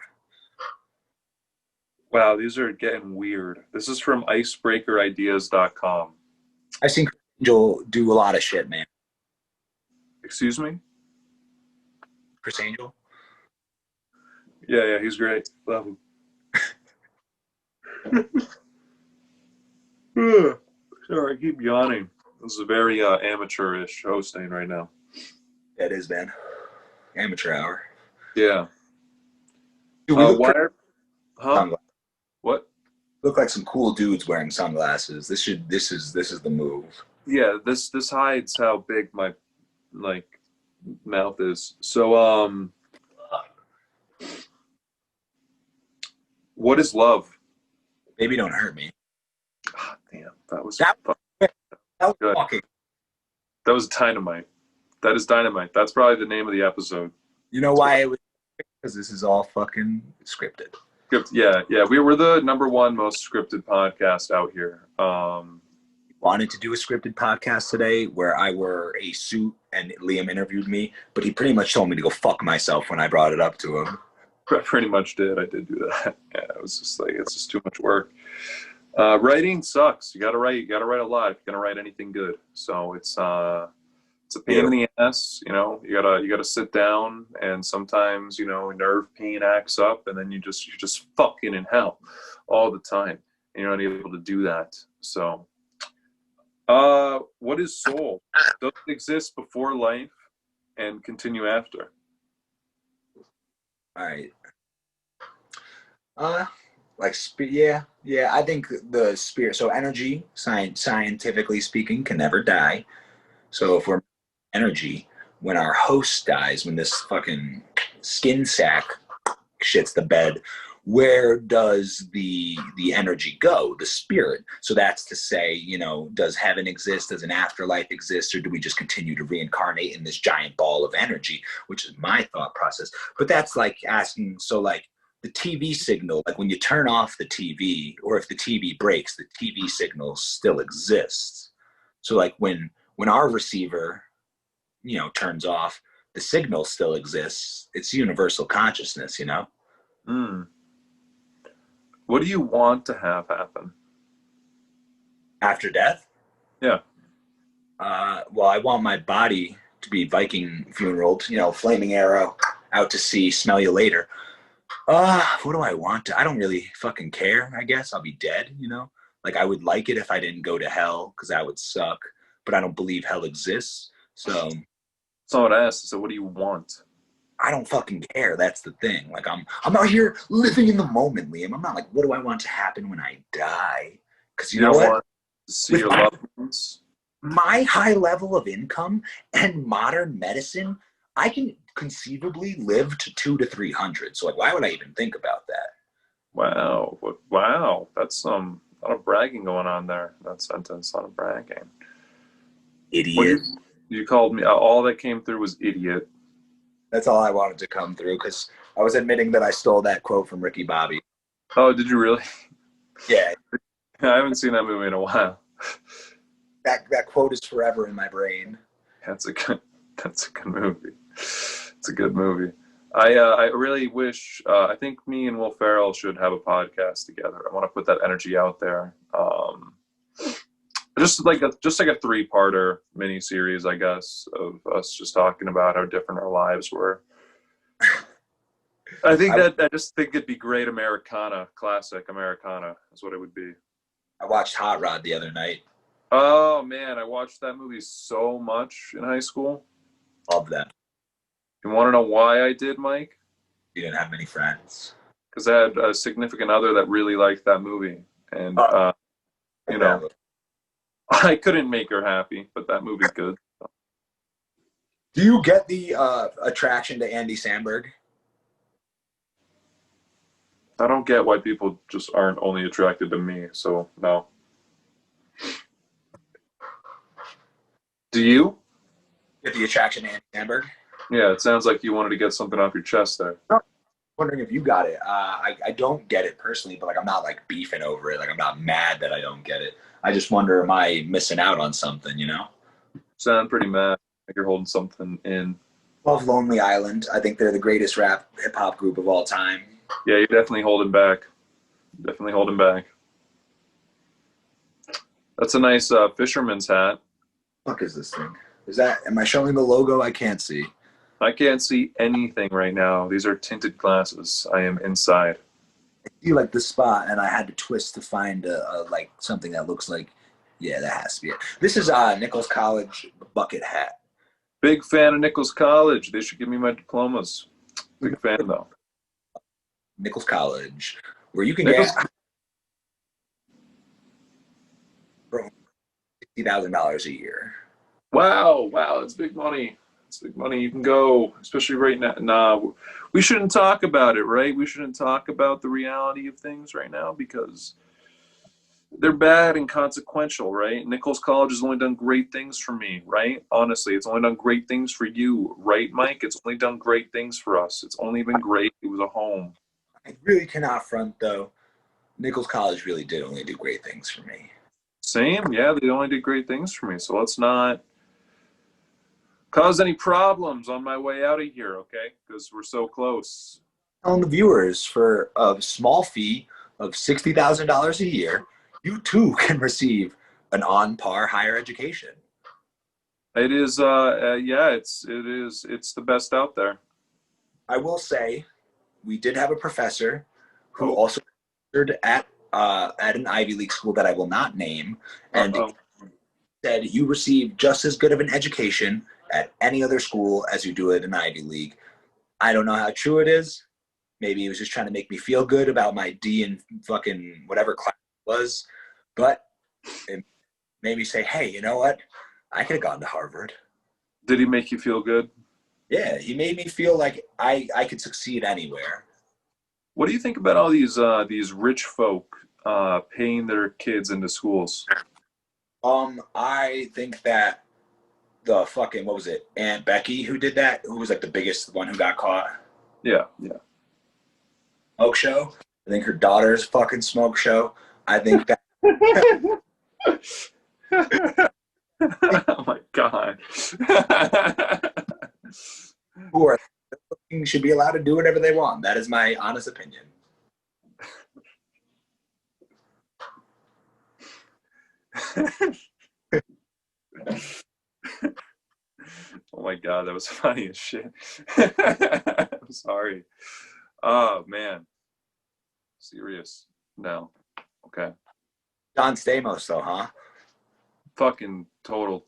Wow, these are getting weird. This is from icebreakerideas.com. I've seen Angel do a lot of shit, man. Excuse me? Chris Angel? Yeah, he's great. Love him. Sorry, I keep yawning. This is a very amateurish hosting right now. Yeah, it is, man. Amateur hour. Yeah. Dude, we look What? Look like some cool dudes wearing sunglasses. This is the move. Yeah, this hides how big my mouth is. So what is love? Baby, don't hurt me. Oh, damn, that was good. Walking. That was dynamite. That is dynamite. That's probably the name of the episode. You know why it was? Because this is all fucking scripted. Yeah. We were the #1 most scripted podcast out here. wanted to do a scripted podcast today where I wore a suit and Liam interviewed me, but he pretty much told me to go fuck myself when I brought it up to him. I pretty much did. I did do that. Yeah, it was just like, it's just too much work. Writing sucks. You gotta write. You gotta write a lot if you're gonna write anything good. So it's a pain in the ass. You know, you gotta sit down, and sometimes, you know, nerve pain acts up, and then you're just fucking in hell all the time. And you're not able to do that. So, what is soul? Does it exist before life and continue after? All right. Yeah. I think the spirit. So energy, scientifically speaking, can never die. So if we're energy, when our host dies, when this fucking skin sack shits the bed, where does the energy go? The spirit. So that's to say, you know, does heaven exist? Does an afterlife exist? Or do we just continue to reincarnate in this giant ball of energy? Which is my thought process. But that's like asking, so like the TV signal, like when you turn off the TV, or if the TV breaks, the TV signal still exists. So like when our receiver, you know, turns off, the signal still exists. It's universal consciousness, you know? Hmm. What do you want to have happen? After death? Yeah. Well, I want my body to be Viking funeraled, you know, flaming arrow, out to sea, smell you later. What do I want to? I don't really fucking care, I guess. I'll be dead, you know? Like, I would like it if I didn't go to hell, because that would suck. But I don't believe hell exists. So That's not what I asked. So what do you want? I don't fucking care. That's the thing. Like, I'm out here living in the moment, Liam. I'm not like, what do I want to happen when I die? Because you know don't what? want to see With your loved ones? my high level of income and modern medicine, I can conceivably live to 200 to 300. So like, why would I even think about that? Wow. Wow. That's a lot of bragging going on there. That sentence, a lot of bragging. What Idiot. you called me? All that came through was idiot. That's all I wanted to come through, because I was admitting that I stole that quote from Ricky Bobby. Oh, did you really? Yeah, I haven't seen that movie in a while. that quote is forever in my brain. That's a good movie. It's a good movie. I really wish. I think me and Will Ferrel should have a podcast together. I want to put that energy out there. Just like a 3-parter mini series, I guess, of us just talking about how different our lives were. I just think it'd be great Americana, classic Americana is what it would be. I watched Hot Rod the other night. Oh man, I watched that movie so much in high school. Love that. You want to know why I did, Mike? You didn't have many friends. Because I had a significant other that really liked that movie, and you know, I couldn't make her happy, but that movie's good. Do you get the attraction to Andy Samberg? I don't get why people just aren't only attracted to me. So no. Do you? Get the attraction to Andy Samberg? Yeah, it sounds like you wanted to get something off your chest there. Wondering if you got it. I don't get it personally, but like I'm not like beefing over it. Like I'm not mad that I don't get it. I just wonder, am I missing out on something? You know? Sound pretty mad. Like you're holding something in. Love Lonely Island. I think they're the greatest rap hip hop group of all time. Yeah, you're definitely holding back. Definitely holding back. That's a nice fisherman's hat. Fuck is this thing? Is that? Am I showing the logo? I can't see. I can't see anything right now. These are tinted glasses. I am inside. I see like the spot, and I had to twist to find like something that looks like. Yeah, that has to be it. This is Nichols College bucket hat. Big fan of Nichols College. They should give me my diplomas. Big fan though. Nichols College, where you can Nichols get $60,000 a year. Wow, that's big money. It's big money. You can go, especially right now. Nah, we shouldn't talk about it, right? We shouldn't talk about the reality of things right now because they're bad and consequential, right? Nichols College has only done great things for me, right? Honestly, it's only done great things for you, right, Mike? It's only done great things for us. It's only been great. It was a home. I really cannot front though. Nichols College really did only do great things for me. Same. Yeah, they only did great things for me. So let's not cause any problems on my way out of here, okay? Because we're so close. Telling the viewers for a small fee of $60,000 a year, you too can receive an on par higher education. It is, yeah, it's the best out there. I will say, we did have a professor who Oh, also lectured at an Ivy League school that I will not name, and uh-oh. said you receive just as good of an education at any other school as you do at an Ivy League. I don't know how true it is. Maybe he was just trying to make me feel good about my D in fucking whatever class it was, but it made me say, hey, you know what? I could have gone to Harvard. Did he make you feel good? Yeah, he made me feel like I could succeed anywhere. What do you think about all these rich folk paying their kids into schools? I think that the fucking, what was it, Aunt Becky who did that, who was like the biggest one who got caught. Yeah, yeah. Smoke show. I think her daughter's fucking smoke show. I think that Oh my god. who are should be allowed to do whatever they want. That is my honest opinion. Oh my god, that was funny as shit. I'm sorry. Oh man. Serious. No. Okay. John Stamos, though, huh? Fucking total.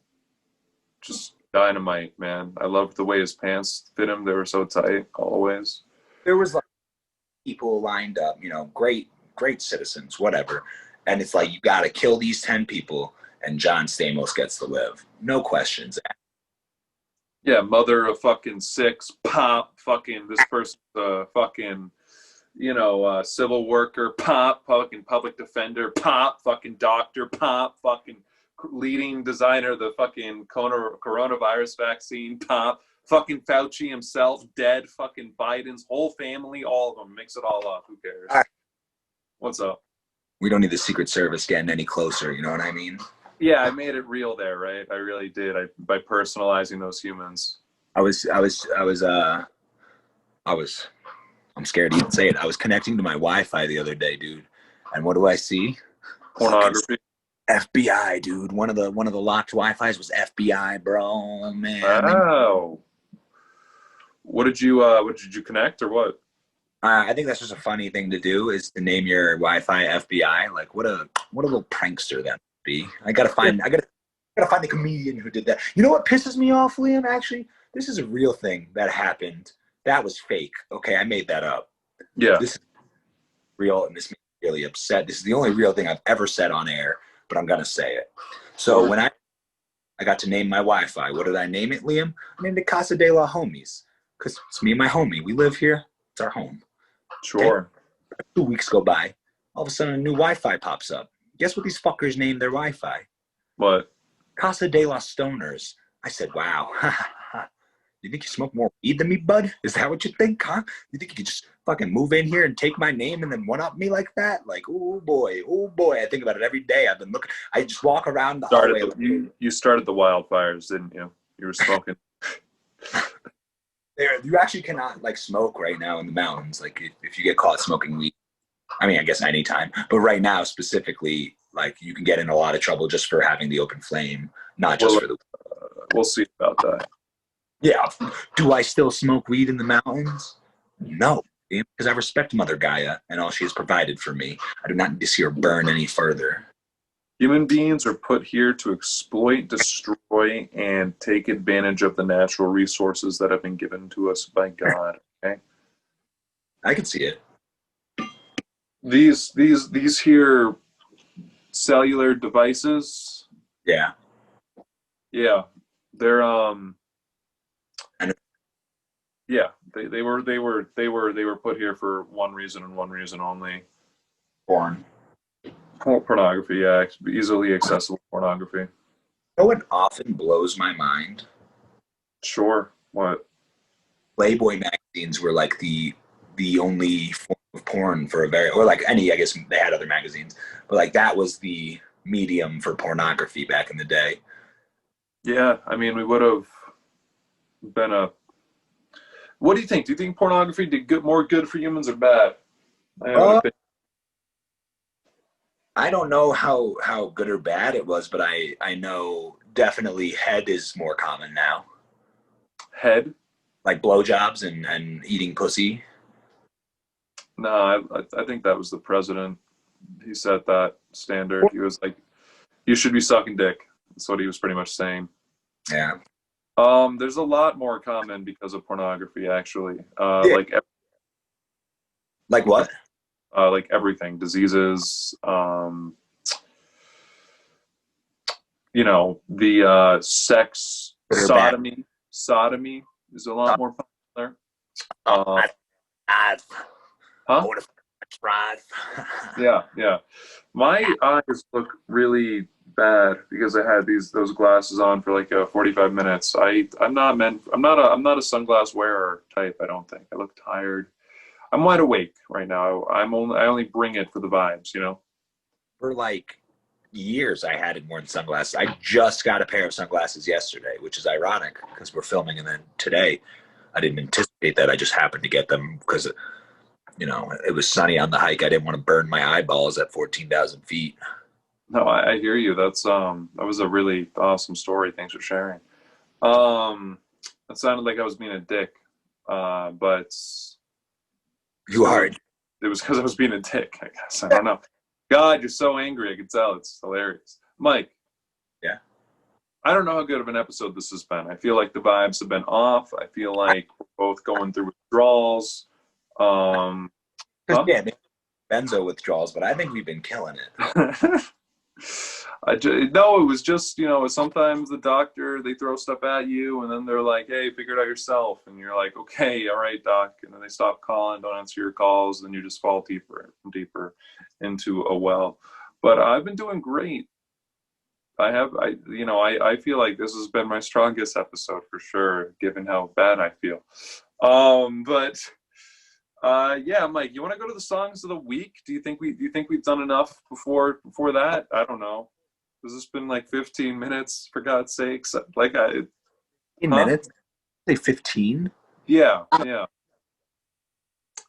Just dynamite, man. I loved the way his pants fit him. They were so tight always. There was like people lined up, great, great citizens, whatever. And it's like, you got to kill these 10 people, and John Stamos gets to live. No questions. Yeah, mother of fucking six, pop, fucking this person's fucking, civil worker, pop, fucking public defender, pop, fucking doctor, pop, fucking leading designer of the fucking coronavirus vaccine, pop, fucking Fauci himself, dead, fucking Biden's whole family, all of them. Mix it all up. Who cares? All right. What's up? We don't need the Secret Service getting any closer. You know what I mean? Yeah, I made it real there, right? I really did. By personalizing those humans. I'm scared to even say it. I was connecting to my Wi-Fi the other day, dude. And what do I see? Pornography. FBI, dude. One of the locked Wi-Fi's was FBI, bro. Man. Wow. What did you connect or what? I think that's just a funny thing to do, is to name your Wi-Fi FBI. Like, what a little prankster that would be. I gotta find the comedian who did that. You know what pisses me off, Liam? Actually, this is a real thing that happened. That was fake. Okay, I made that up. Yeah. This is real, and this makes me really upset. This is the only real thing I've ever said on air, but I'm gonna say it. So when I got to name my Wi-Fi, what did I name it, Liam? I named it Casa de la Homies, because it's me and my homie. We live here. It's our home. Sure. Okay. 2 weeks go by. All of a sudden, a new Wi-Fi pops up. Guess what these fuckers named their Wi-Fi? What? Casa de la Stoners. I said, wow. You think you smoke more weed than me, bud? Is that what you think, huh? You think you could just fucking move in here and take my name and then one-up me like that? Like, oh boy. I think about it every day. I've been looking. I just walk around the hallway. You started the wildfires, didn't you? You were smoking. You actually cannot smoke right now in the mountains. Like if you get caught smoking weed, I mean, I guess anytime, but right now specifically, you can get in a lot of trouble just for having the open flame, not just for the. We'll see about that. Yeah. Do I still smoke weed in the mountains? No, because I respect Mother Gaia and all she has provided for me. I do not need to see her burn any further. Human beings are put here to exploit, destroy, and take advantage of the natural resources that have been given to us by God. Okay. I can see it. These here cellular devices. Yeah. Yeah, they're And yeah, they were put here for one reason and one reason only. porn. Pornography, yeah, easily accessible pornography. You know what often blows my mind? Sure. What? Playboy magazines were the only form of porn for a very, or any, I guess they had other magazines, but that was the medium for pornography back in the day. Yeah, I mean, we would have been a. What do you think? Do you think pornography did more good for humans or bad? I have an Uh, opinion. I don't know how good or bad it was, but I know definitely head is more common now, Head? like blowjobs and eating pussy. No, I think that was the president. He set that standard. He was like, "You should be sucking dick." That's what he was pretty much saying. Yeah. There's a lot more common because of pornography, actually. Yeah. Like what? Like everything, diseases. You know, the sex Good or bad? sodomy is a lot more popular. Oh, Uh, I huh? want to drive. Yeah, yeah. My eyes look really bad because I had those glasses on for like 45 minutes. I'm not a sunglass wearer type, I don't think. I look tired. I'm wide awake right now. I only bring it for the vibes, you know. For like years, I hadn't worn sunglasses. I just got a pair of sunglasses yesterday, which is ironic because we're filming, and then today I didn't anticipate that. I just happened to get them because it was sunny on the hike. I didn't want to burn my eyeballs at 14,000 feet. No, I hear you. That was a really awesome story. Thanks for sharing. It sounded like I was being a dick. But You are. it was because I was being a dick, I guess. I don't know. God, you're so angry. I can tell. It's hilarious. Mike, Yeah. I don't know how good of an episode this has been. I feel like the vibes have been off. I feel like we're both going through withdrawals. Um, huh? Yeah, maybe benzo withdrawals, but I think we've been killing it. No, it was just, sometimes the doctor, they throw stuff at you and then they're like, hey, figure it out yourself. And you're like, okay, all right, doc. And then they stop calling, don't answer your calls. And you just fall deeper and deeper into a well. But I've been doing great. I feel like this has been my strongest episode for sure, given how bad I feel. But yeah, Mike, you want to go to the songs of the week? Do you think we've done enough before that? I don't know. Has this been like 15 minutes for God's sakes? Like 15 huh? minutes? Say 15? Yeah, yeah.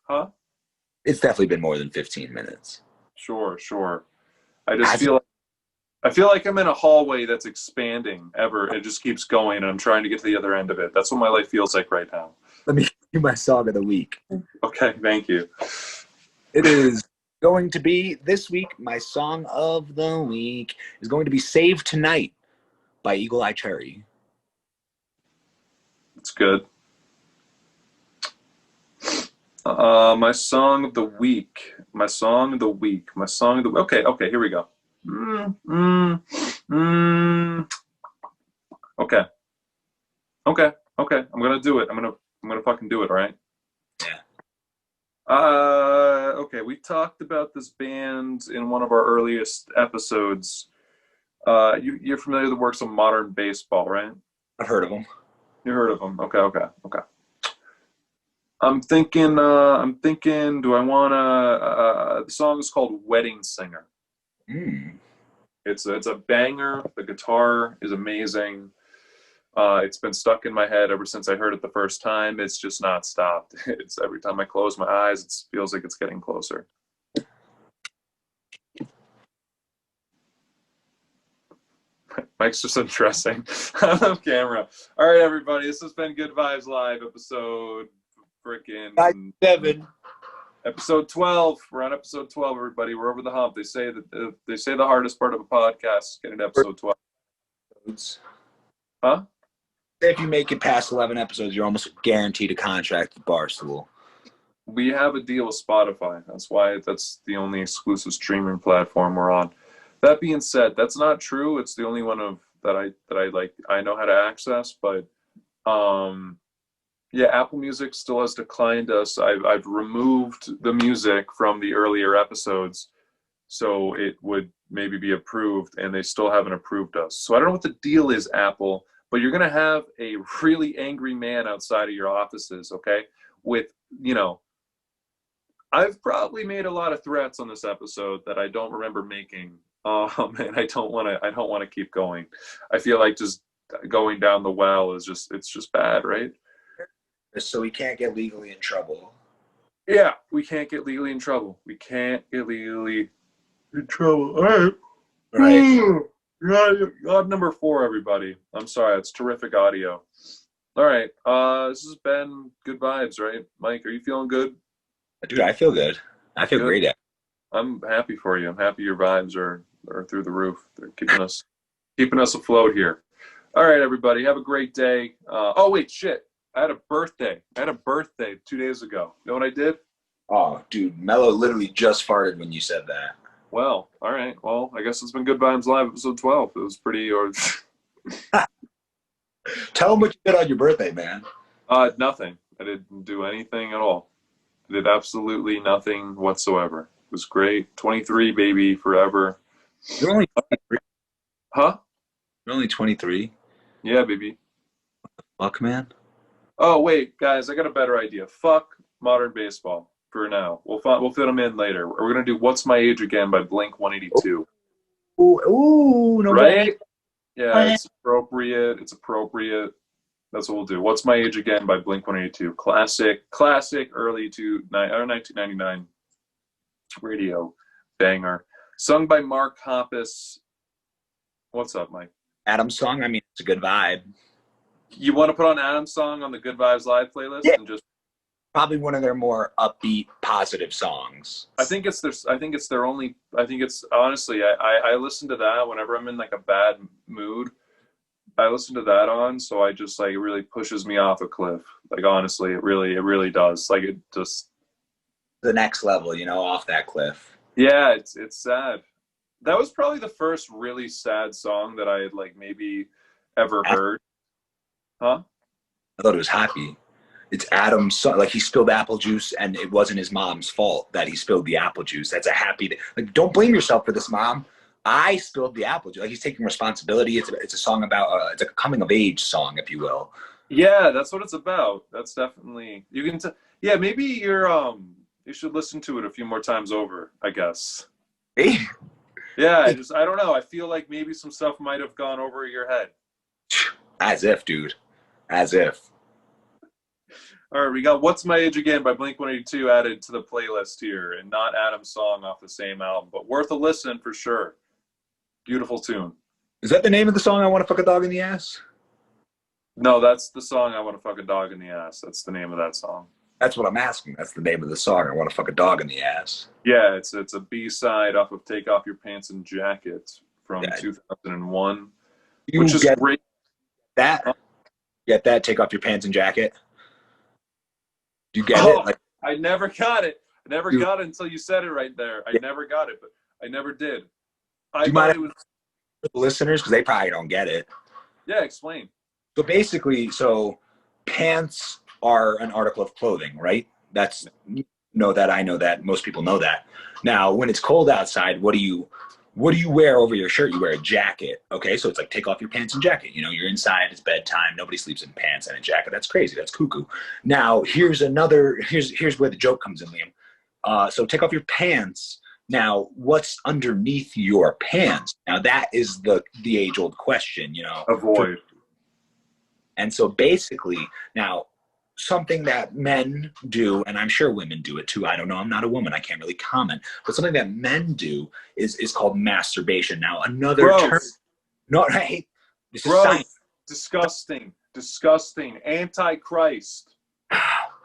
Huh? It's definitely been more than 15 minutes. Sure, sure. I feel like I'm in a hallway that's expanding ever. It just keeps going and I'm trying to get to the other end of it. That's what my life feels like right now. Let me do my song of the week. Okay, thank you. It is going to be this week. My song of the week is going to be "Save Tonight" by Eagle Eye Cherry. It's good. My song of the week. My song of the week. My song of the. Okay. Here we go. Mm, mm, mm. Okay. Okay. I'm gonna do it. I'm gonna fucking do it. All right. Yeah. Okay. We talked about this band in one of our earliest episodes. You're familiar with the works of Modern Baseball, right? I've heard of them. You heard of them? Okay. I'm thinking. Do I wanna? The song is called "Wedding Singer." Mm. It's a banger. The guitar is amazing. It's been stuck in my head ever since I heard it the first time. It's just not stopped. It's every time I close my eyes, it feels like it's getting closer. Mike's just undressing on camera. All right, everybody, this has been Good Vibes Live, episode freaking 7. episode 12. We're on episode 12, everybody. We're over the hump. They say the hardest part of a podcast is getting to episode 12. Huh? If you make it past 11 episodes, you're almost guaranteed a contract with Barstool. We have a deal with Spotify. That's the only exclusive streaming platform we're on. That being said, that's not true. It's the only one that I know how to access, but yeah, Apple Music still has declined us. I've removed the music from the earlier episodes so it would maybe be approved, and they still haven't approved us. So I don't know what the deal is, Apple, but you're gonna have a really angry man outside of your offices, okay? With I've probably made a lot of threats on this episode that I don't remember making Oh man, I don't want to keep going. I feel like just going down the well is just it's just bad, right? So we can't get legally in trouble. Yeah, we can't get legally in trouble. We can't get legally in trouble. All right. Right. God number 4, everybody. I'm sorry, it's terrific audio. All right. This has been good vibes, right? Mike, are you feeling good? Dude, I feel good. I feel Good. great. I'm happy for you. I'm happy your vibes are through the roof. They're keeping us afloat here. All right, everybody. Have a great day. Oh wait, shit. I had a birthday. 2 days ago. You know what I did? Oh, dude, Mello literally just farted when you said that. Well, all right. Well, I guess it's been Good Vibes Live episode 12. It was pretty or Tell them what you did on your birthday, man. nothing. I didn't do anything at all. I did absolutely nothing whatsoever. It was great. 23, baby, forever. You're only 23. Huh? You're only 23. Yeah, baby. Fuck, man. Oh, wait, guys, I got a better idea. Fuck modern baseball for now. We'll fit them in later. We're going to do What's My Age Again by Blink 182. Ooh, no Right? Yeah, more. it's appropriate. It's appropriate. That's what we'll do. What's My Age Again by Blink 182. Classic early 1999 radio banger. Sung by Mark Hoppus. What's up, Mike? Adam's song, I mean, it's a good vibe. You want to put on Adam's song on the Good Vibes Live playlist? Yeah. And just Probably one of their more upbeat, positive songs. I think it's their only. I think it's honestly. I listen to that whenever I'm in like a bad mood. I listen to that on, so I just like it really pushes me off a cliff. Like honestly, it really does. Like it just. The next level, you know, off that cliff. Yeah, it's sad. That was probably the first really sad song that I had like maybe ever heard. Huh? I thought it was happy. It's Adam's son. Like he spilled apple juice, and it wasn't his mom's fault that he spilled the apple juice. That's a happy day. Like, don't blame yourself for this, mom. I spilled the apple juice. Like he's taking responsibility. It's a song about it's a coming of age song, if you will. Yeah, that's what it's about. That's definitely you can. Yeah, maybe you should listen to it a few more times over. I guess. Hey, Yeah, I don't know. I feel like maybe some stuff might have gone over your head. as if, dude, as if. All right, we got What's My Age Again by Blink 182 added to the playlist here, and not Adam's song off the same album, but worth a listen for sure. Beautiful tune. Is that the name of the song? I want to fuck a dog in the ass. No, that's the song I Want to Fuck a Dog in the Ass. That's the name of that song. That's what I'm asking. That's the name of the song. I want to fuck a dog in the ass. Yeah, it's a B-side off of Take Off Your Pants and Jacket from 2001, which is great. That? Get that? Take off your pants and jacket. Do you get it? Like, I never got it. I never got it until you said it right there. I never got it, but I never did. I thought it was listeners, because they probably don't get it. Yeah, explain. So basically, pants are an article of clothing, right? That's I know that. Most people know that. Now, when it's cold outside, what do you wear over your shirt? You wear a jacket. Okay, so it's like take off your pants and jacket. You know, you're inside, it's bedtime, nobody sleeps in pants and a jacket. That's crazy. That's cuckoo. Now, here's where the joke comes in, Liam. So take off your pants. Now, what's underneath your pants? Now, that is the age-old question, you know. Avoid. And so basically, now, something that men do, and I'm sure women do it too. I don't know. I'm not a woman. I can't really comment. But something that men do is called masturbation. Now, another term. No, hey, this is science. Disgusting. Antichrist.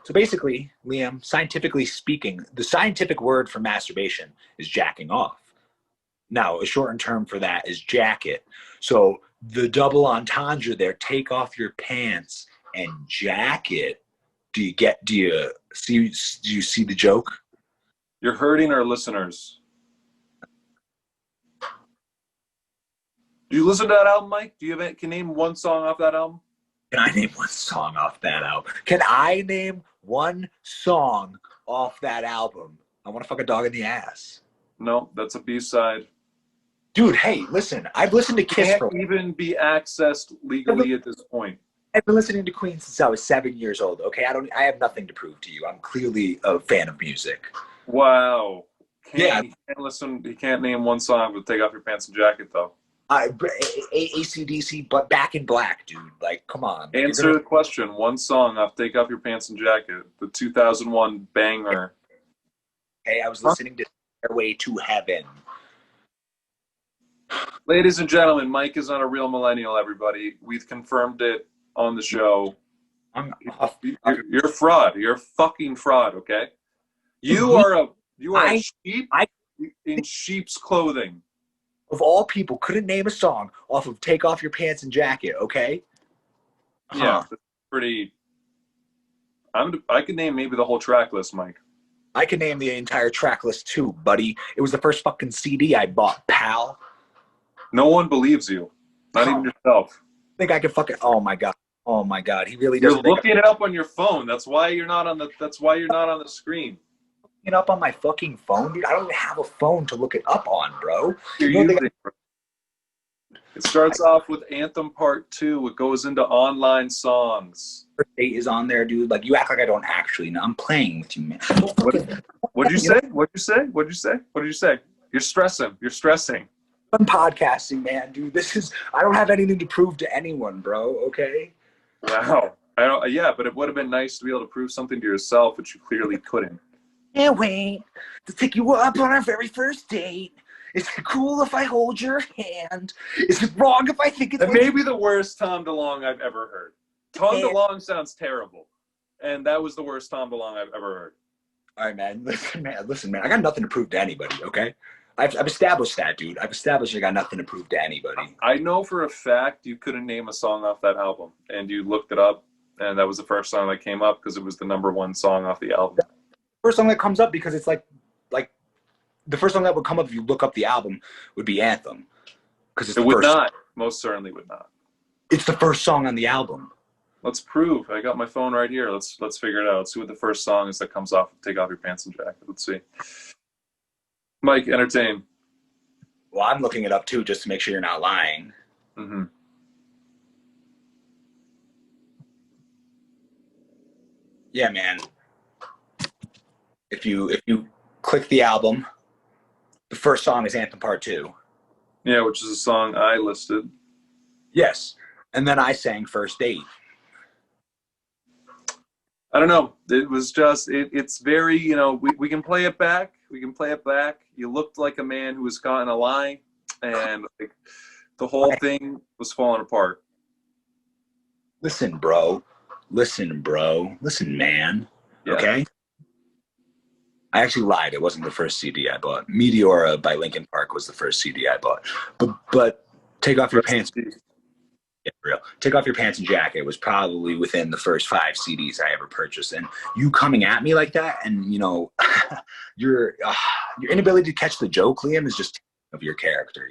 So basically, Liam, scientifically speaking, the scientific word for masturbation is jacking off. Now, a shortened term for that is jacket. So the double entendre there, take off your pants and jacket. Do you see the joke? You're hurting our listeners. Do you listen to that album, Mike? Can you name one song off that album? Can I name one song off that album? Can I name one song off that album? I want to fuck a dog in the ass. No, that's a B-side. Dude, hey, listen. I've listened to Kiss can't even be accessed legally at this point. I've been listening to Queen since I was 7 years old. Okay, I have nothing to prove to you. I'm clearly a fan of music. Wow. Yeah, He can't listen. He can't name one song but Take Off Your Pants and Jacket though. AC/DC, but Back in Black, dude. Like, come on. Like, Answer the question. One song off Take Off Your Pants and Jacket, the 2001 banger. Hey, I was listening to Stairway to Heaven. Ladies and gentlemen, Mike is not a real millennial, everybody. We've confirmed it on the show. You're a fraud. You're a fucking fraud, okay? You are a sheep in sheep's clothing. Of all people, couldn't name a song off of Take Off Your Pants and Jacket, okay? Yeah, that's pretty... I could name maybe the whole track list, Mike. I can name the entire track list too, buddy. It was the first fucking CD I bought, pal. No one believes you. Not even yourself. I think I could fucking... Oh my god. Oh my god. He really You're doesn't... looking it up on your phone. That's why you're not on the screen. It up on my fucking phone, dude. I don't even have a phone to look it up on, bro. It starts off with Anthem Part 2. It goes into online songs. Date is on there, dude. Like, you act like I don't actually know. I'm playing with you, man. What'd you say? What'd you say? What'd you say? What did you say? You're stressing. You're stressing. I'm podcasting, man, dude. I don't have anything to prove to anyone, bro, okay? Wow. Yeah, but it would have been nice to be able to prove something to yourself, which you clearly couldn't. Can't wait to take you up on our very first date. Is it cool if I hold your hand? Is it wrong if I think it's... That may be the worst Tom DeLonge I've ever heard. Tom DeLonge sounds terrible. And that was the worst Tom DeLonge I've ever heard. All right, man. Listen, man. I got nothing to prove to anybody, okay? I've established that, dude. I've established I got nothing to prove to anybody. I know for a fact you couldn't name a song off that album. And you looked it up, and that was the first song that came up because it was the #1 song off the album. First song that comes up because it's like the first song that would come up if you look up the album would be Anthem. Because it would not. Most certainly would not. It's the first song on the album. Let's prove. I got my phone right here. Let's figure it out. Let's see what the first song is that comes off. Take Off Your Pants and Jacket. Let's see. Mike, entertain. Well, I'm looking it up too, just to make sure you're not lying. Mm-hmm. Yeah, man. If you click the album, the first song is Anthem Part 2. Yeah, which is a song I listed. Yes. And then I sang First Date. I don't know. It was just, it's very, we can play it back. We can play it back. You looked like a man who was caught in a lie, and like, the whole thing was falling apart. Listen, bro. Listen, man. Yeah. Okay? I actually lied. It wasn't the first CD I bought. Meteora by Linkin Park was the first CD I bought. But Take Off Your Pants... Yeah, for real. Take Off Your Pants and Jacket was probably within the first 5 CDs I ever purchased. And you coming at me like that, and your inability to catch the joke, Liam, is just of your character.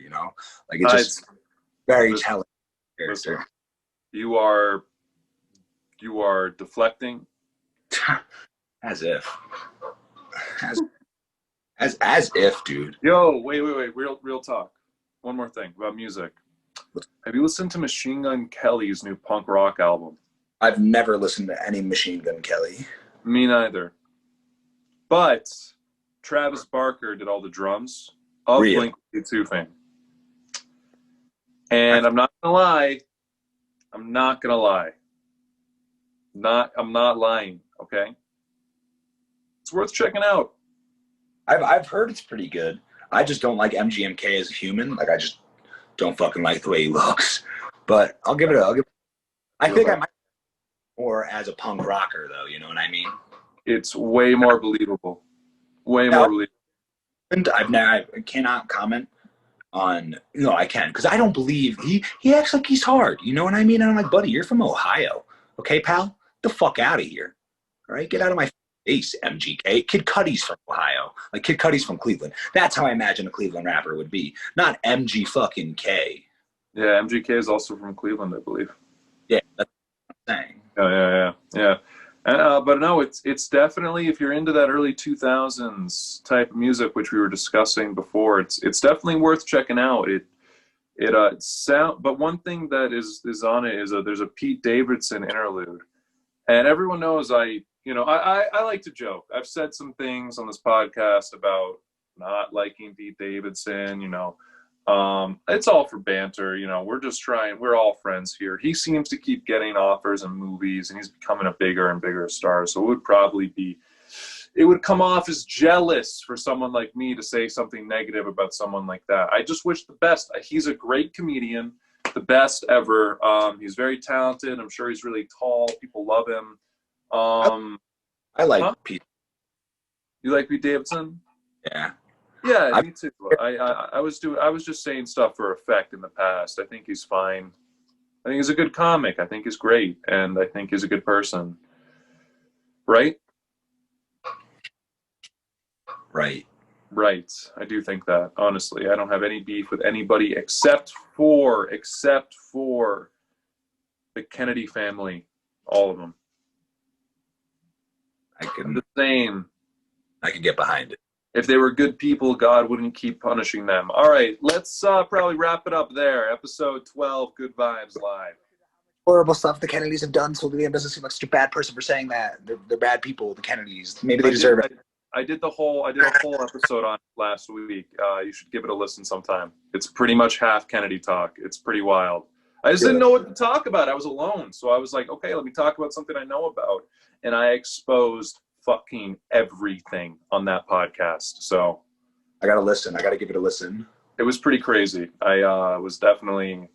Like it's just very telling. Character. You are deflecting. As if, as if, dude. Yo, wait. Real talk. One more thing about music. Have you listened to Machine Gun Kelly's new punk rock album? I've never listened to any Machine Gun Kelly. Me neither. But Travis Barker did all the drums of Blink-182 fame. And I'm not gonna lie. I'm not lying, okay? It's worth checking out. I've heard it's pretty good. I just don't like MGMK as a human. Like, I just don't fucking like the way he looks. But I think I might more as a punk rocker, though. You know what I mean? It's way more believable. Way more believable. And I cannot comment on... No, I can, because I don't believe... He acts like he's hard. You know what I mean? And I'm like, buddy, you're from Ohio. Okay, pal? Get the fuck out of here. All right? Get out of my face, MGK. Kid Cudi's from Ohio. Like, Kid Cudi's from Cleveland. That's how I imagine a Cleveland rapper would be. Not MG fucking K. Yeah, MGK is also from Cleveland, I believe. Yeah, that's what I'm saying. Yeah. But no, it's definitely, if you're into that early 2000s type of music, which we were discussing before, it's definitely worth checking out. But one thing that is on it is there's a Pete Davidson interlude, and everyone knows I like to joke. I've said some things on this podcast about not liking Pete Davidson, it's all for banter, we're all friends here. He seems to keep getting offers and movies, and he's becoming a bigger and bigger star. So it would come off as jealous for someone like me to say something negative about someone like that. I just wish the best. He's a great comedian, the best ever. He's very talented. I'm sure he's really tall. People love him. I like Pete. You like Pete Davidson? Yeah. Yeah, me too. I was just saying stuff for effect in the past. I think he's fine. I think he's a good comic. I think he's great, and I think he's a good person. Right? Right. I do think that. Honestly, I don't have any beef with anybody except for the Kennedy family, all of them. I'm the same. I can get behind it. If they were good people, God wouldn't keep punishing them. All right, let's probably wrap it up there. Episode 12, Good Vibes Live. Horrible stuff the Kennedys have done, so Liam doesn't seem like such a bad person for saying that. They're bad people, the Kennedys. Maybe they deserve it. I did a whole episode on it last week. You should give it a listen sometime. It's pretty much half Kennedy talk. It's pretty wild. I just didn't know what to talk about. I was alone, so I was like, okay, let me talk about something I know about. And I exposed fucking everything on that podcast. So I gotta listen. I gotta give it a listen. It was pretty crazy. I was definitely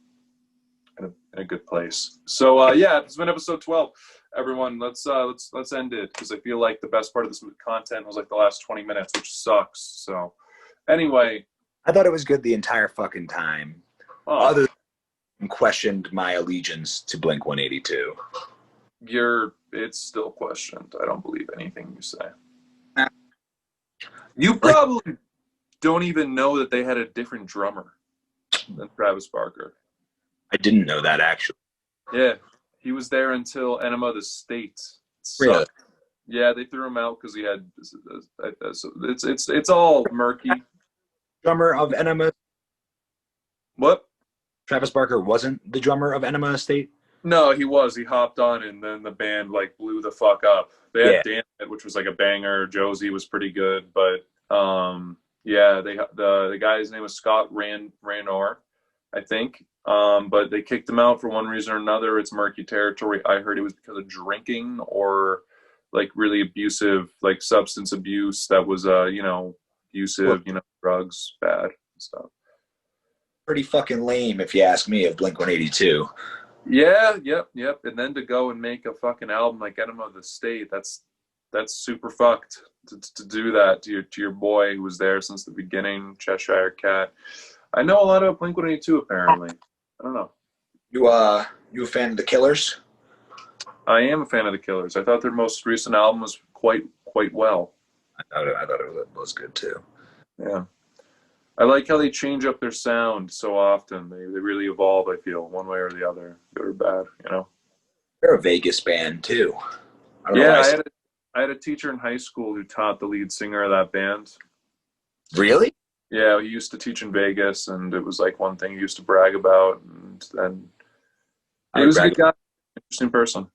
in a good place. So yeah, it's been episode 12. Everyone, let's end it, because I feel like the best part of this content was like the last 20 minutes, which sucks. So anyway, I thought it was good the entire fucking time. Other than questioned my allegiance to Blink 182. It's still questioned. I don't believe anything you say. You probably don't even know that they had a different drummer than Travis Barker. I didn't know that, actually. Yeah, he was there until Enema of the State. Really? Yeah, they threw him out because he had. It's all murky. Drummer of Enema. What? Travis Barker wasn't the drummer of Enema State? No, he was. He hopped on, and then the band like blew the fuck up. They had Damn It, which was like a banger. Josie was pretty good, but yeah, the guy's name was Scott Ranor, I think. But they kicked him out for one reason or another. It's murky territory. I heard it was because of drinking or like really abusive, like substance abuse that was abusive, drugs, bad stuff. Pretty fucking lame, if you ask me, of Blink 182. Yeah, yep. And then to go and make a fucking album like Enema of the State, that's super fucked to do that to your boy who was there since the beginning, Cheshire Cat. I know a lot about Blink 182 apparently. I don't know. You a fan of the Killers? I am a fan of the Killers. I thought their most recent album was quite well. I thought it was good too. Yeah. I like how they change up their sound so often. They really evolve, I feel, one way or the other, good or bad, They're a Vegas band too. I had a teacher in high school who taught the lead singer of that band. Really? Yeah, he used to teach in Vegas, and it was like one thing he used to brag about. And he was a good guy, interesting person.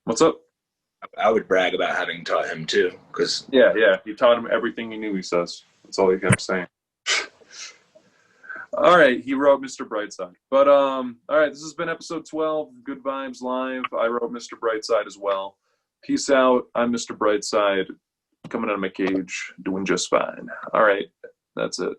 What's up? I would brag about having taught him too, because yeah, he taught him everything he knew. He says that's all he kept saying. All right, he wrote Mr. Brightside. But all right, this has been episode 12, Good Vibes Live. I wrote Mr. Brightside as well. Peace out. I'm Mr. Brightside, coming out of my cage, doing just fine. All right, that's it.